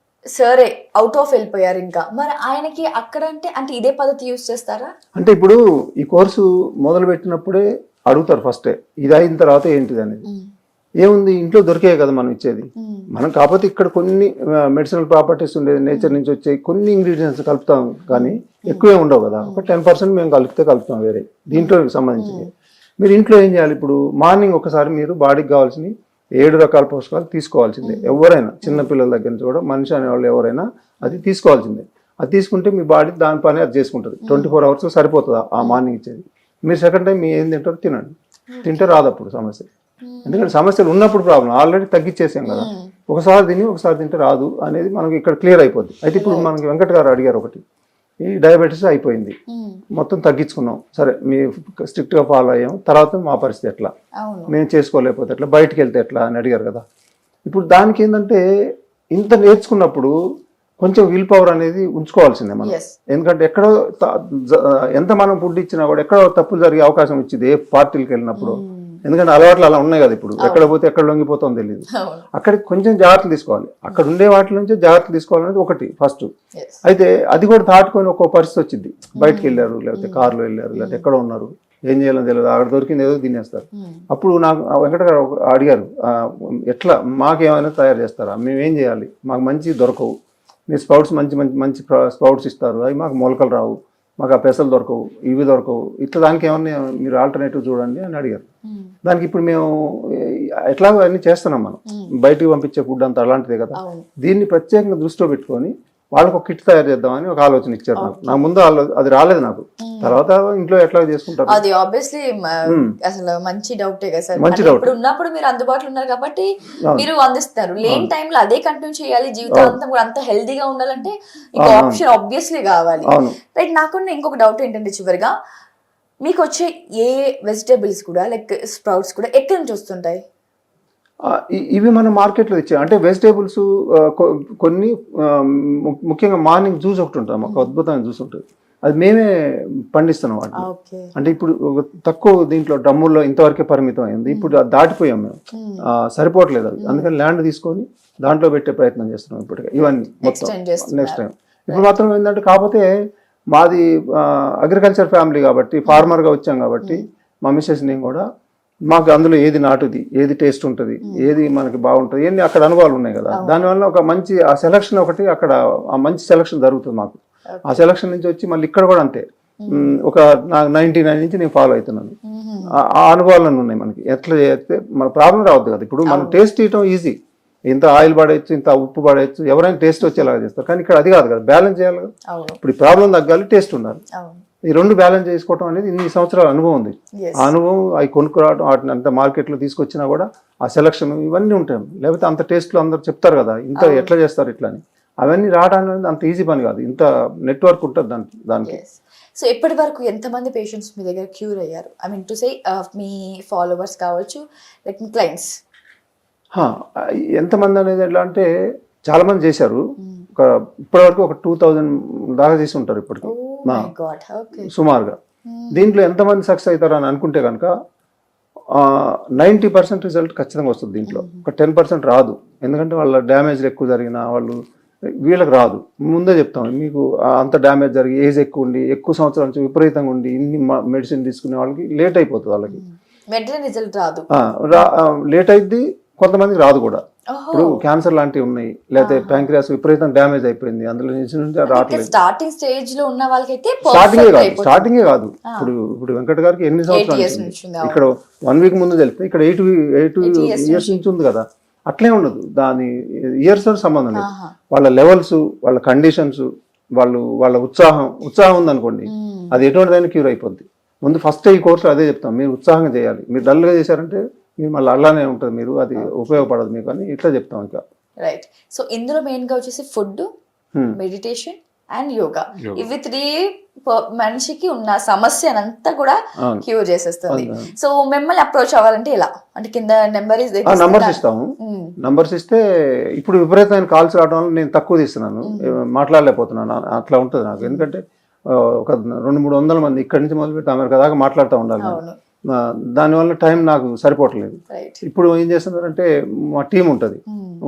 సరే అవుట్ ఆఫ్ వెళ్ళిపోయారు, ఇంకా మరి ఆయనకి అక్కడ అంటే ఇదే పద్ధతి యూజ్ చేస్తారా? అంటే ఇప్పుడు ఈ కోర్సు మొదలు పెట్టినప్పుడే అడుగుతారు ఫస్ట్, ఇది అయిన తర్వాత ఏంటిది అనేది. ఏముంది, ఇంట్లో దొరికే కదా మనం ఇచ్చేది. మనం కాకపోతే ఇక్కడ కొన్ని మెడిసినల్ ప్రాపర్టీస్ ఉండేది, నేచర్ నుంచి వచ్చే కొన్ని ఇంగ్రీడియంట్స్ కలుపుతాం, కానీ ఎక్కువే ఉండవు కదా. ఒక 10% మేము కలుపుతాం వేరే దీంట్లో సంబంధించి. మీరు ఇంట్లో ఏం చేయాలి, ఇప్పుడు మార్నింగ్ ఒకసారి మీరు బాడీకి కావాల్సిన 7 రకాల పోషకాలు తీసుకోవాల్సిందే. ఎవరైనా చిన్నపిల్లల దగ్గర నుంచి కూడా మనిషి అనేవాళ్ళు ఎవరైనా అది తీసుకోవాల్సిందే. అది తీసుకుంటే మీ బాడీ దాని పని అది చేసుకుంటుంది. 24 hours సరిపోతుంది ఆ మార్నింగ్ ఇచ్చేది. మీరు సెకండ్ టైం మీ ఏం తింటారో తినండి. తింటే రాదు అప్పుడు సమస్య. ఎందుకంటే సమస్యలు ఉన్నప్పుడు ప్రాబ్లం, ఆల్రెడీ తగ్గించేసాం కదా. ఒకసారి తింటే రాదు అనేది మనకి ఇక్కడ క్లియర్ అయిపోద్ది. అయితే ఇప్పుడు మనకి వెంకట్ గారు అడిగారు ఒకటి, ఈ డయాబెటీస్ అయిపోయింది, మొత్తం తగ్గించుకున్నాం, సరే మీ స్ట్రిక్ట్గా ఫాలో అయ్యాం, తర్వాత మా పరిస్థితి ఎట్లా, మేము చేసుకోలేకపోతే ఎట్లా, బయటకు వెళ్తే ఎట్లా అని అడిగారు కదా. ఇప్పుడు దానికి ఏంటంటే ఇంత నేర్చుకున్నప్పుడు కొంచెం విల్ పవర్ అనేది ఉంచుకోవాల్సిందే మనం. ఎందుకంటే ఎక్కడో ఎంత మనం ఫుడ్ ఇచ్చినా కూడా ఎక్కడో తప్పులు జరిగే అవకాశం వచ్చింది ఏ పార్టీలకు వెళ్ళినప్పుడు. ఎందుకంటే అలవాట్లు అలా ఉన్నాయి కదా. ఇప్పుడు ఎక్కడ పోతే ఎక్కడ లొంగిపోతాం తెలియదు. అక్కడికి కొంచెం జాగ్రత్తలు తీసుకోవాలి. అక్కడ ఉండే వాటి నుంచి జాగ్రత్తలు తీసుకోవాలనేది ఒకటి ఫస్ట్. అయితే అది కూడా దాటుకొని ఒక్కో పరిస్థితి వచ్చింది, బయటకు వెళ్ళారు, లేకపోతే కార్లో వెళ్ళారు, లేకపోతే ఎక్కడ ఉన్నారు, ఏం చేయాలని తెలియదు, అక్కడ దొరికింది ఏదో తినేస్తారు. అప్పుడు నాకు వెంకట గారు అడిగారు, ఎట్లా మాకేమైనా తయారు చేస్తారా, మేము ఏం చేయాలి, మాకు మంచి దొరకవు, మీరు స్ప్రౌట్స్ మంచి స్ప్రౌట్స్ ఇస్తారు, అవి మాకు మొలకలు రావు, మాకు ఆ పెసలు దొరకవు, ఇవి దొరకవు, ఇట్లా దానికి ఏమన్నా మీరు ఆల్టర్నేటివ్ చూడండి అని అడిగారు. దానికి ఇప్పుడు మేము ఎట్లాగో అన్నీ చేస్తున్నాం. మనం బయటికి పంపించే ఫుడ్ అంతా అలాంటిదే కదా. దీన్ని ప్రత్యేకంగా దృష్టిలో పెట్టుకొని వాళ్ళకు ఒక కిట్ తయారు చేద్దామని ఒక ఆలోచన ఇచ్చారు నాకు ముందు అది రాలేదు నాకు. తర్వాత ఇంట్లో ఎట్లా చేసుకుంటారు, అది ఆబ్వియస్లీ అసలు మంచి డౌటే కదా సార్. ఇప్పుడు ఉన్నప్పుడు మీరు అందుబాటులో ఉన్నారు కాబట్టి మీరు అందిస్తారు, లేని టైంలో అదే కంటిన్యూ చేయాలి, జీవితాంతం కూడా అంత హెల్దీగా ఉండాలంటే ఇంకో ఆప్షన్ ఆబ్వియస్లీ కావాలి. రైట్. నాకున్న ఇంకొక డౌట్ ఏంటంటే, చివరిగా మీకు వచ్చే ఏ వెజిటేబుల్స్ కూడా లైక్ స్ప్రౌట్స్ కూడా ఎక్కడి నుంచి వస్తుంటాయి? ఇవి మనం మార్కెట్లో ఇచ్చే అంటే వెజిటేబుల్స్ కొన్ని ముఖ్యంగా మార్నింగ్ జ్యూస్ ఒకటి ఉంటుంది, ఒక అద్భుతమైన జ్యూస్ ఉంటుంది, అది మేమే పండిస్తున్నాం వాటిని. అంటే ఇప్పుడు తక్కువ దీంట్లో డ్రమ్ముల్లో ఇంతవరకే పరిమితం అయింది, ఇప్పుడు దాటిపోయాం మేము, సరిపోవట్లేదు అది. అందుకని ల్యాండ్ తీసుకొని దాంట్లో పెట్టే ప్రయత్నం చేస్తున్నాం ఇప్పటికే. ఇవన్నీ మొత్తం నెక్స్ట్ టైం ఇప్పుడు మాత్రం ఏంటంటే, కాకపోతే మాది అగ్రికల్చర్ ఫ్యామిలీ కాబట్టి, ఫార్మర్గా వచ్చాం కాబట్టి మా మిస్సెస్ నేను కూడా మాకు అందులో ఏది నాటుది, ఏది టేస్ట్ ఉంటుంది, ఏది మనకి బాగుంటుంది, ఇవన్నీ అక్కడ అనుభవాలు ఉన్నాయి కదా. దానివల్ల ఒక మంచి ఆ సెలక్షన్ ఒకటి అక్కడ ఆ మంచి సెలక్షన్ జరుగుతుంది మాకు. ఆ సెలక్షన్ నుంచి వచ్చి మళ్ళీ ఇక్కడ కూడా అంతే ఒక 99 నుంచి నేను ఫాలో అవుతున్నాను. ఆ అనుభవాలు ఉన్నాయి మనకి. ఎట్లా చేస్తే మన ప్రాబ్లం రావద్దు కదా. ఇప్పుడు మనం టేస్ట్ చేయటం ఈజీ, ఇంత ఆయిల్ పడేయచ్చు, ఇంత ఉప్పు పడేయచ్చు, ఎవరైనా టేస్ట్ వచ్చేలాగా చేస్తారు. కానీ ఇక్కడ అది కాదు కదా, బ్యాలెన్స్ చేయాలి కదా. ఇప్పుడు ఈ ప్రాబ్లం తగ్గాలి, టేస్ట్ ఉండాలి. ఈ రెండు బ్యాలెన్స్ చేసుకోవడం అనేది ఇన్ని సంవత్సరాల అనుభవం ఉంది. ఆ అనుభవం అవి కొనుక్కురావడం, వాటిని అంత మార్కెట్లో తీసుకొచ్చినా కూడా ఆ సెలక్షన్ ఇవన్నీ ఉంటాయి. లేకపోతే అంత టేస్ట్లో అందరు చెప్తారు కదా, ఇంత ఎట్లా చేస్తారు ఇట్లా అని. అవన్నీ రావడానికి అంత ఈజీ పని కాదు, ఇంత నెట్వర్క్ ఉంటుంది దానికి. సో ఇప్పటి వరకు ఎంతమంది పేషెంట్స్ మీ దగ్గర క్యూర్ అయ్యారు? I mean to say me followers కావచ్చు, లైక్ మీ క్లయింట్స్. ఎంతమంది అనేది ఎట్లా అంటే, చాలా మంది చేశారు. ఇప్పటి వరకు ఒక 2000 దాకా చేసి ఉంటారు ఇప్పటికి సుమారుగా. దీంట్లో ఎంతమంది సక్సెస్ అవుతారు అని అనుకుంటే కనుక 90% రిజల్ట్ ఖచ్చితంగా వస్తుంది. దీంట్లో ఒక 10% రాదు. ఎందుకంటే వాళ్ళ డ్యామేజ్లు ఎక్కువ జరిగినా, వాళ్ళు వీళ్ళకి రాదు. ముందే చెప్తాం మీకు అంత డ్యామేజ్ జరిగి ఏజ్ ఎక్కువ ఉండి ఎక్కువ సంవత్సరాల నుంచి విపరీతంగా ఉండి ఇన్ని మెడిసిన్ తీసుకునే వాళ్ళకి లేట్ అయిపోతుంది. వాళ్ళకి వెంటనే రిజల్ట్ రాదు, లేట్ అయింది, కొంతమందికి రాదు కూడా. ఇప్పుడు క్యాన్సర్ లాంటివి ఉన్నాయి, లేకపోతే ప్యాంక్రియాస్ విపరీతం డ్యామేజ్ అయిపోయింది, అందులో నుంచి రావట్లేదు. స్టార్టింగ్ స్టేజ్ లో ఉన్న వాళ్ళకైతే స్టార్టింగే కాదు. ఇప్పుడు వెంకట గారికి ఎన్ని సంవత్సరాలు, ఇక్కడ 1 వీక్ ముందు తెలిస్తే ఇక్కడ 8 ఇయర్స్ నుంచి ఉంది కదా. అట్లే ఉండదు, దాని ఇయర్స్ సంబంధం లేదు. వాళ్ళ లెవెల్స్, వాళ్ళ కండిషన్స్, వాళ్ళ ఉత్సాహం ఉందనుకోండి, అది ఎటువంటిదైనా క్యూర్ అయిపోద్ది. ముందు ఫస్ట్ ఈ కోర్సులో అదే చెప్తాం, మీరు ఉత్సాహంగా చేయాలి. మీరు డల్గా చేశారంటే మీరు మళ్ళీ అలానే ఉంటుంది, మీరు అది ఉపయోగపడదు మీకు అని ఇట్లా చెప్తాం. ఇంకా రైట్. సో ఇందులో మెయిన్ గా వచ్చేసి ఫుడ్, మెడిటేషన్ అండ్ యోగా, ఇవి 3 మనిషికి ఉన్న సమస్యనంతా కూడా క్యూర్ చేసేస్తుంది. సో మిమ్మల్ని అప్రోచ్ అవ్వాలంటే ఎలా అంటే కింద నంబర్స్ ఇస్తాము. నంబర్స్ ఇస్తే ఇప్పుడు విపరీతమైన కాల్స్ రావడం వల్ల నేను తక్కువ తీస్తున్నాను, మాట్లాడలేకపోతున్నాను. అట్లా ఉంటుంది నాకు. ఎందుకంటే ఒక 200-300 మంది ఇక్కడి నుంచి మొదలుపెట్టి అమెరికా దాకా మాట్లాడుతూ ఉండాలి. దానివల్ల టైం నాకు సరిపోవట్లేదు. ఇప్పుడు ఏం చేస్తున్నారంటే మా టీం ఉంటుంది,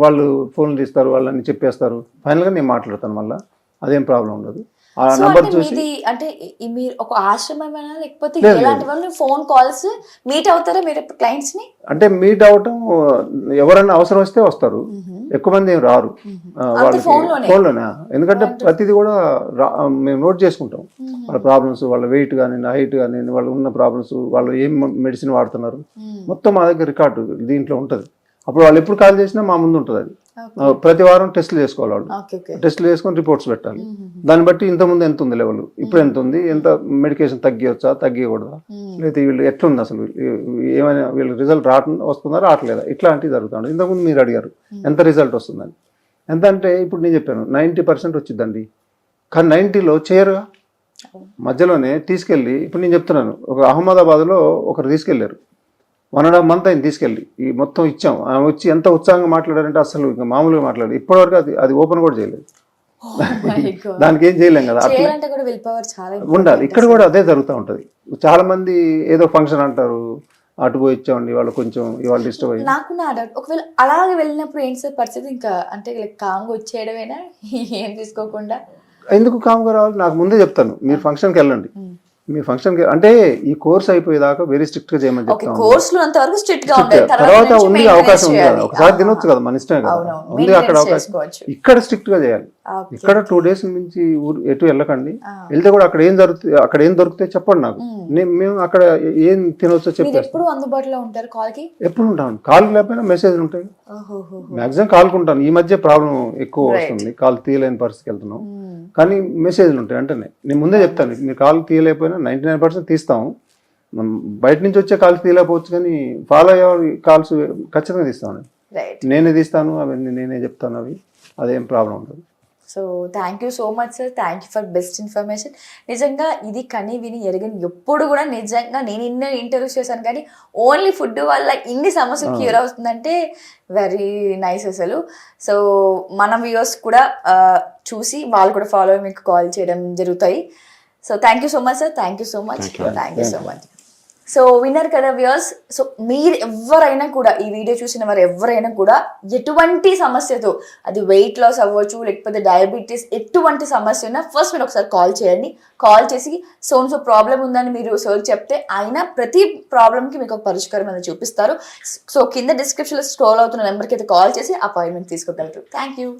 వాళ్ళు ఫోన్లు తీస్తారు, వాళ్ళని చెప్పేస్తారు. ఫైనల్గా నేను మాట్లాడతాను, మళ్ళీ అదేం ప్రాబ్లం ఉండదు. ఆ నంబర్ చూసి అంటే మీరు ఒక ఆశ్రమమేనా లేకపోతే ఎలాంటి వాళ్ళు ఫోన్ కాల్స్ మీట్ అవుతారా మీరు క్లయింట్స్ ని? అంటే మీట్ అవటం ఎవరైనా అవసరం వస్తే వస్తారు, ఎక్కువ మంది ఏం రారు వాళ్ళకి ఫోన్లోనే. ఎందుకంటే ప్రతిదీ కూడా మేము నోట్ చేసుకుంటాం, వాళ్ళ ప్రాబ్లమ్స్, వాళ్ళ వెయిట్ కానీ హైట్ కానీ వాళ్ళు ఉన్న ప్రాబ్లమ్స్, వాళ్ళు ఏం మెడిసిన్ వాడుతున్నారు మొత్తం మా దగ్గర రికార్డు దీంట్లో ఉంటుంది. అప్పుడు వాళ్ళు ఎప్పుడు కాల్ చేసినా మా ముందు ఉంటుంది. అది ప్రతి వారం టెస్టులు చేసుకోవాలి, వాళ్ళు టెస్టులు చేసుకొని రిపోర్ట్స్ పెట్టాలి. దాన్ని బట్టి ఇంతకుముందు ఎంత ఉంది లెవెల్, ఇప్పుడు ఎంత ఉంది, ఎంత మెడికేషన్ తగ్గియొచ్చా తగ్గియకూడదా, లేకపోతే వీళ్ళు ఎట్లుంది, అసలు ఏమైనా వీళ్ళు రిజల్ట్ వస్తుందా రావట్లేదా, ఇట్లాంటివి జరుగుతుంది. ఇంతకుముందు మీరు అడిగారు ఎంత రిజల్ట్ వస్తుందని. ఎంత అంటే ఇప్పుడు నేను చెప్పాను 90% వచ్చిందండి, కానీ 90లో చేయరుగా. మధ్యలోనే తీసుకెళ్ళి, ఇప్పుడు నేను చెప్తున్నాను, ఒక అహ్మదాబాద్లో ఒకరు తీసుకెళ్లారు, 1.5 month అయింది తీసుకెళ్ళి, ఈ మొత్తం ఇచ్చాం. ఆమె వచ్చి ఎంత ఉత్సాహంగా మాట్లాడారంటే అసలు ఇంకా మామూలుగా మాట్లాడారు. ఇప్పటివరకు అది ఓపెన్ కూడా చేయలేదు. దానికి ఏం చేయలేం కదా, ఉండాలి. ఇక్కడ కూడా అదే జరుగుతూ ఉంటుంది. చాలా మంది ఏదో ఫంక్షన్ అంటారు, అటు పోయి ఇచ్చామండి, వాళ్ళు కొంచెం ఇవాళ డిస్టర్బ్ అయ్యి. నాకు నా డౌట్, ఒకవేళ అలాగే వెళ్ళినప్పుడు ఏంటి సార్ పరిస్థితి? ఇంకా అంటే కామ్గా వచ్చేయడమేనా, ఏం తీసుకోకుండా? ఎందుకు కామ్గా రావాలి? నాకు ముందే చెప్తాను, మీరు ఫంక్షన్కి వెళ్ళండి. మీ ఫంక్షన్కి అంటే ఈ కోర్స్ అయిపోయేదాకా వెరీ స్ట్రిక్ట్ గా చేయమని చెప్తాను. తర్వాత ఉంది అవకాశం ఉంది కదా, ఒకసారి తినొచ్చు కదా, మన ఇష్టమే కదా, ఉంది అక్కడ అవకాశం. ఇక్కడ స్ట్రిక్ట్ గా చేయాలి. ఇక్కడ 2 days నుంచి ఎటు వెళ్ళకండి. వెళ్తే కూడా అక్కడ ఏం దొరికితే చెప్పండి నాకు, మేము అక్కడ ఏం తినొచ్చో చెప్పారు. ఎప్పుడు అందుబాటులో ఉంటారు? కాల్కి ఎప్పుడు ఉంటాను, కాల్ లేకపోయినా మెసేజ్లు ఉంటాయి. మాక్సిమం కాల్కుంటాను. ఈ మధ్య ప్రాబ్లం ఎక్కువ వస్తుంది, కాల్ తీయలేని పరిస్థితికి వెళ్తున్నాం, కానీ మెసేజ్లు ఉంటాయి. అంటే నేను ముందే చెప్తాను, మీరు కాల్ తీయలేకపోయినా 99% తీస్తాము. బయట నుంచి వచ్చే కాల్స్ తీయలేకపోవచ్చు, కానీ ఫాలో అయ్యే కాల్స్ ఖచ్చితంగా తీస్తాను. నేనే తీస్తాను, అవన్నీ నేనే చెప్తాను, అదేం ప్రాబ్లం ఉండదు. So thank you so much sir, thank you for best information. నిజంగా ఇది కని విని ఎరగని, ఎప్పుడు కూడా నిజంగా నేను ఇన్ని ఇంటర్వ్యూస్ చేశాను, కానీ ఓన్లీ ఫుడ్ వల్ల ఇన్ని సమస్యలు క్యూర్ అవుతుందంటే వెరీ నైస్ అసలు. సో మన వ్యూవర్స్ కూడా చూసి వాళ్ళు కూడా ఫాలో అయ్యి మీకు కాల్ చేయడం జరుగుతాయి. So thank you so much sir, thank you so much, thank you so much. So winner కదా వ్యూవర్స్. సో మీరు ఎవరైనా కూడా, ఈ వీడియో చూసిన వారు ఎవరైనా కూడా ఎటువంటి సమస్యతో, అది వెయిట్ లాస్ అవ్వచ్చు, లేకపోతే డయాబెటీస్, ఎటువంటి సమస్య ఉన్నా ఫస్ట్ మీరు ఒకసారి కాల్ చేయండి. కాల్ చేసి సో ప్రాబ్లం ఉందని మీరు సార్ చెప్తే ఆయన ప్రతి ప్రాబ్లంకి మీకు ఒక పరిష్కారం అనేది చూపిస్తారు. సో కింద డిస్క్రిప్షన్లో స్క్రోల్ అవుతున్న నెంబర్కి అయితే కాల్ చేసి అపాయింట్మెంట్ తీసుకోగలరు. Thank you.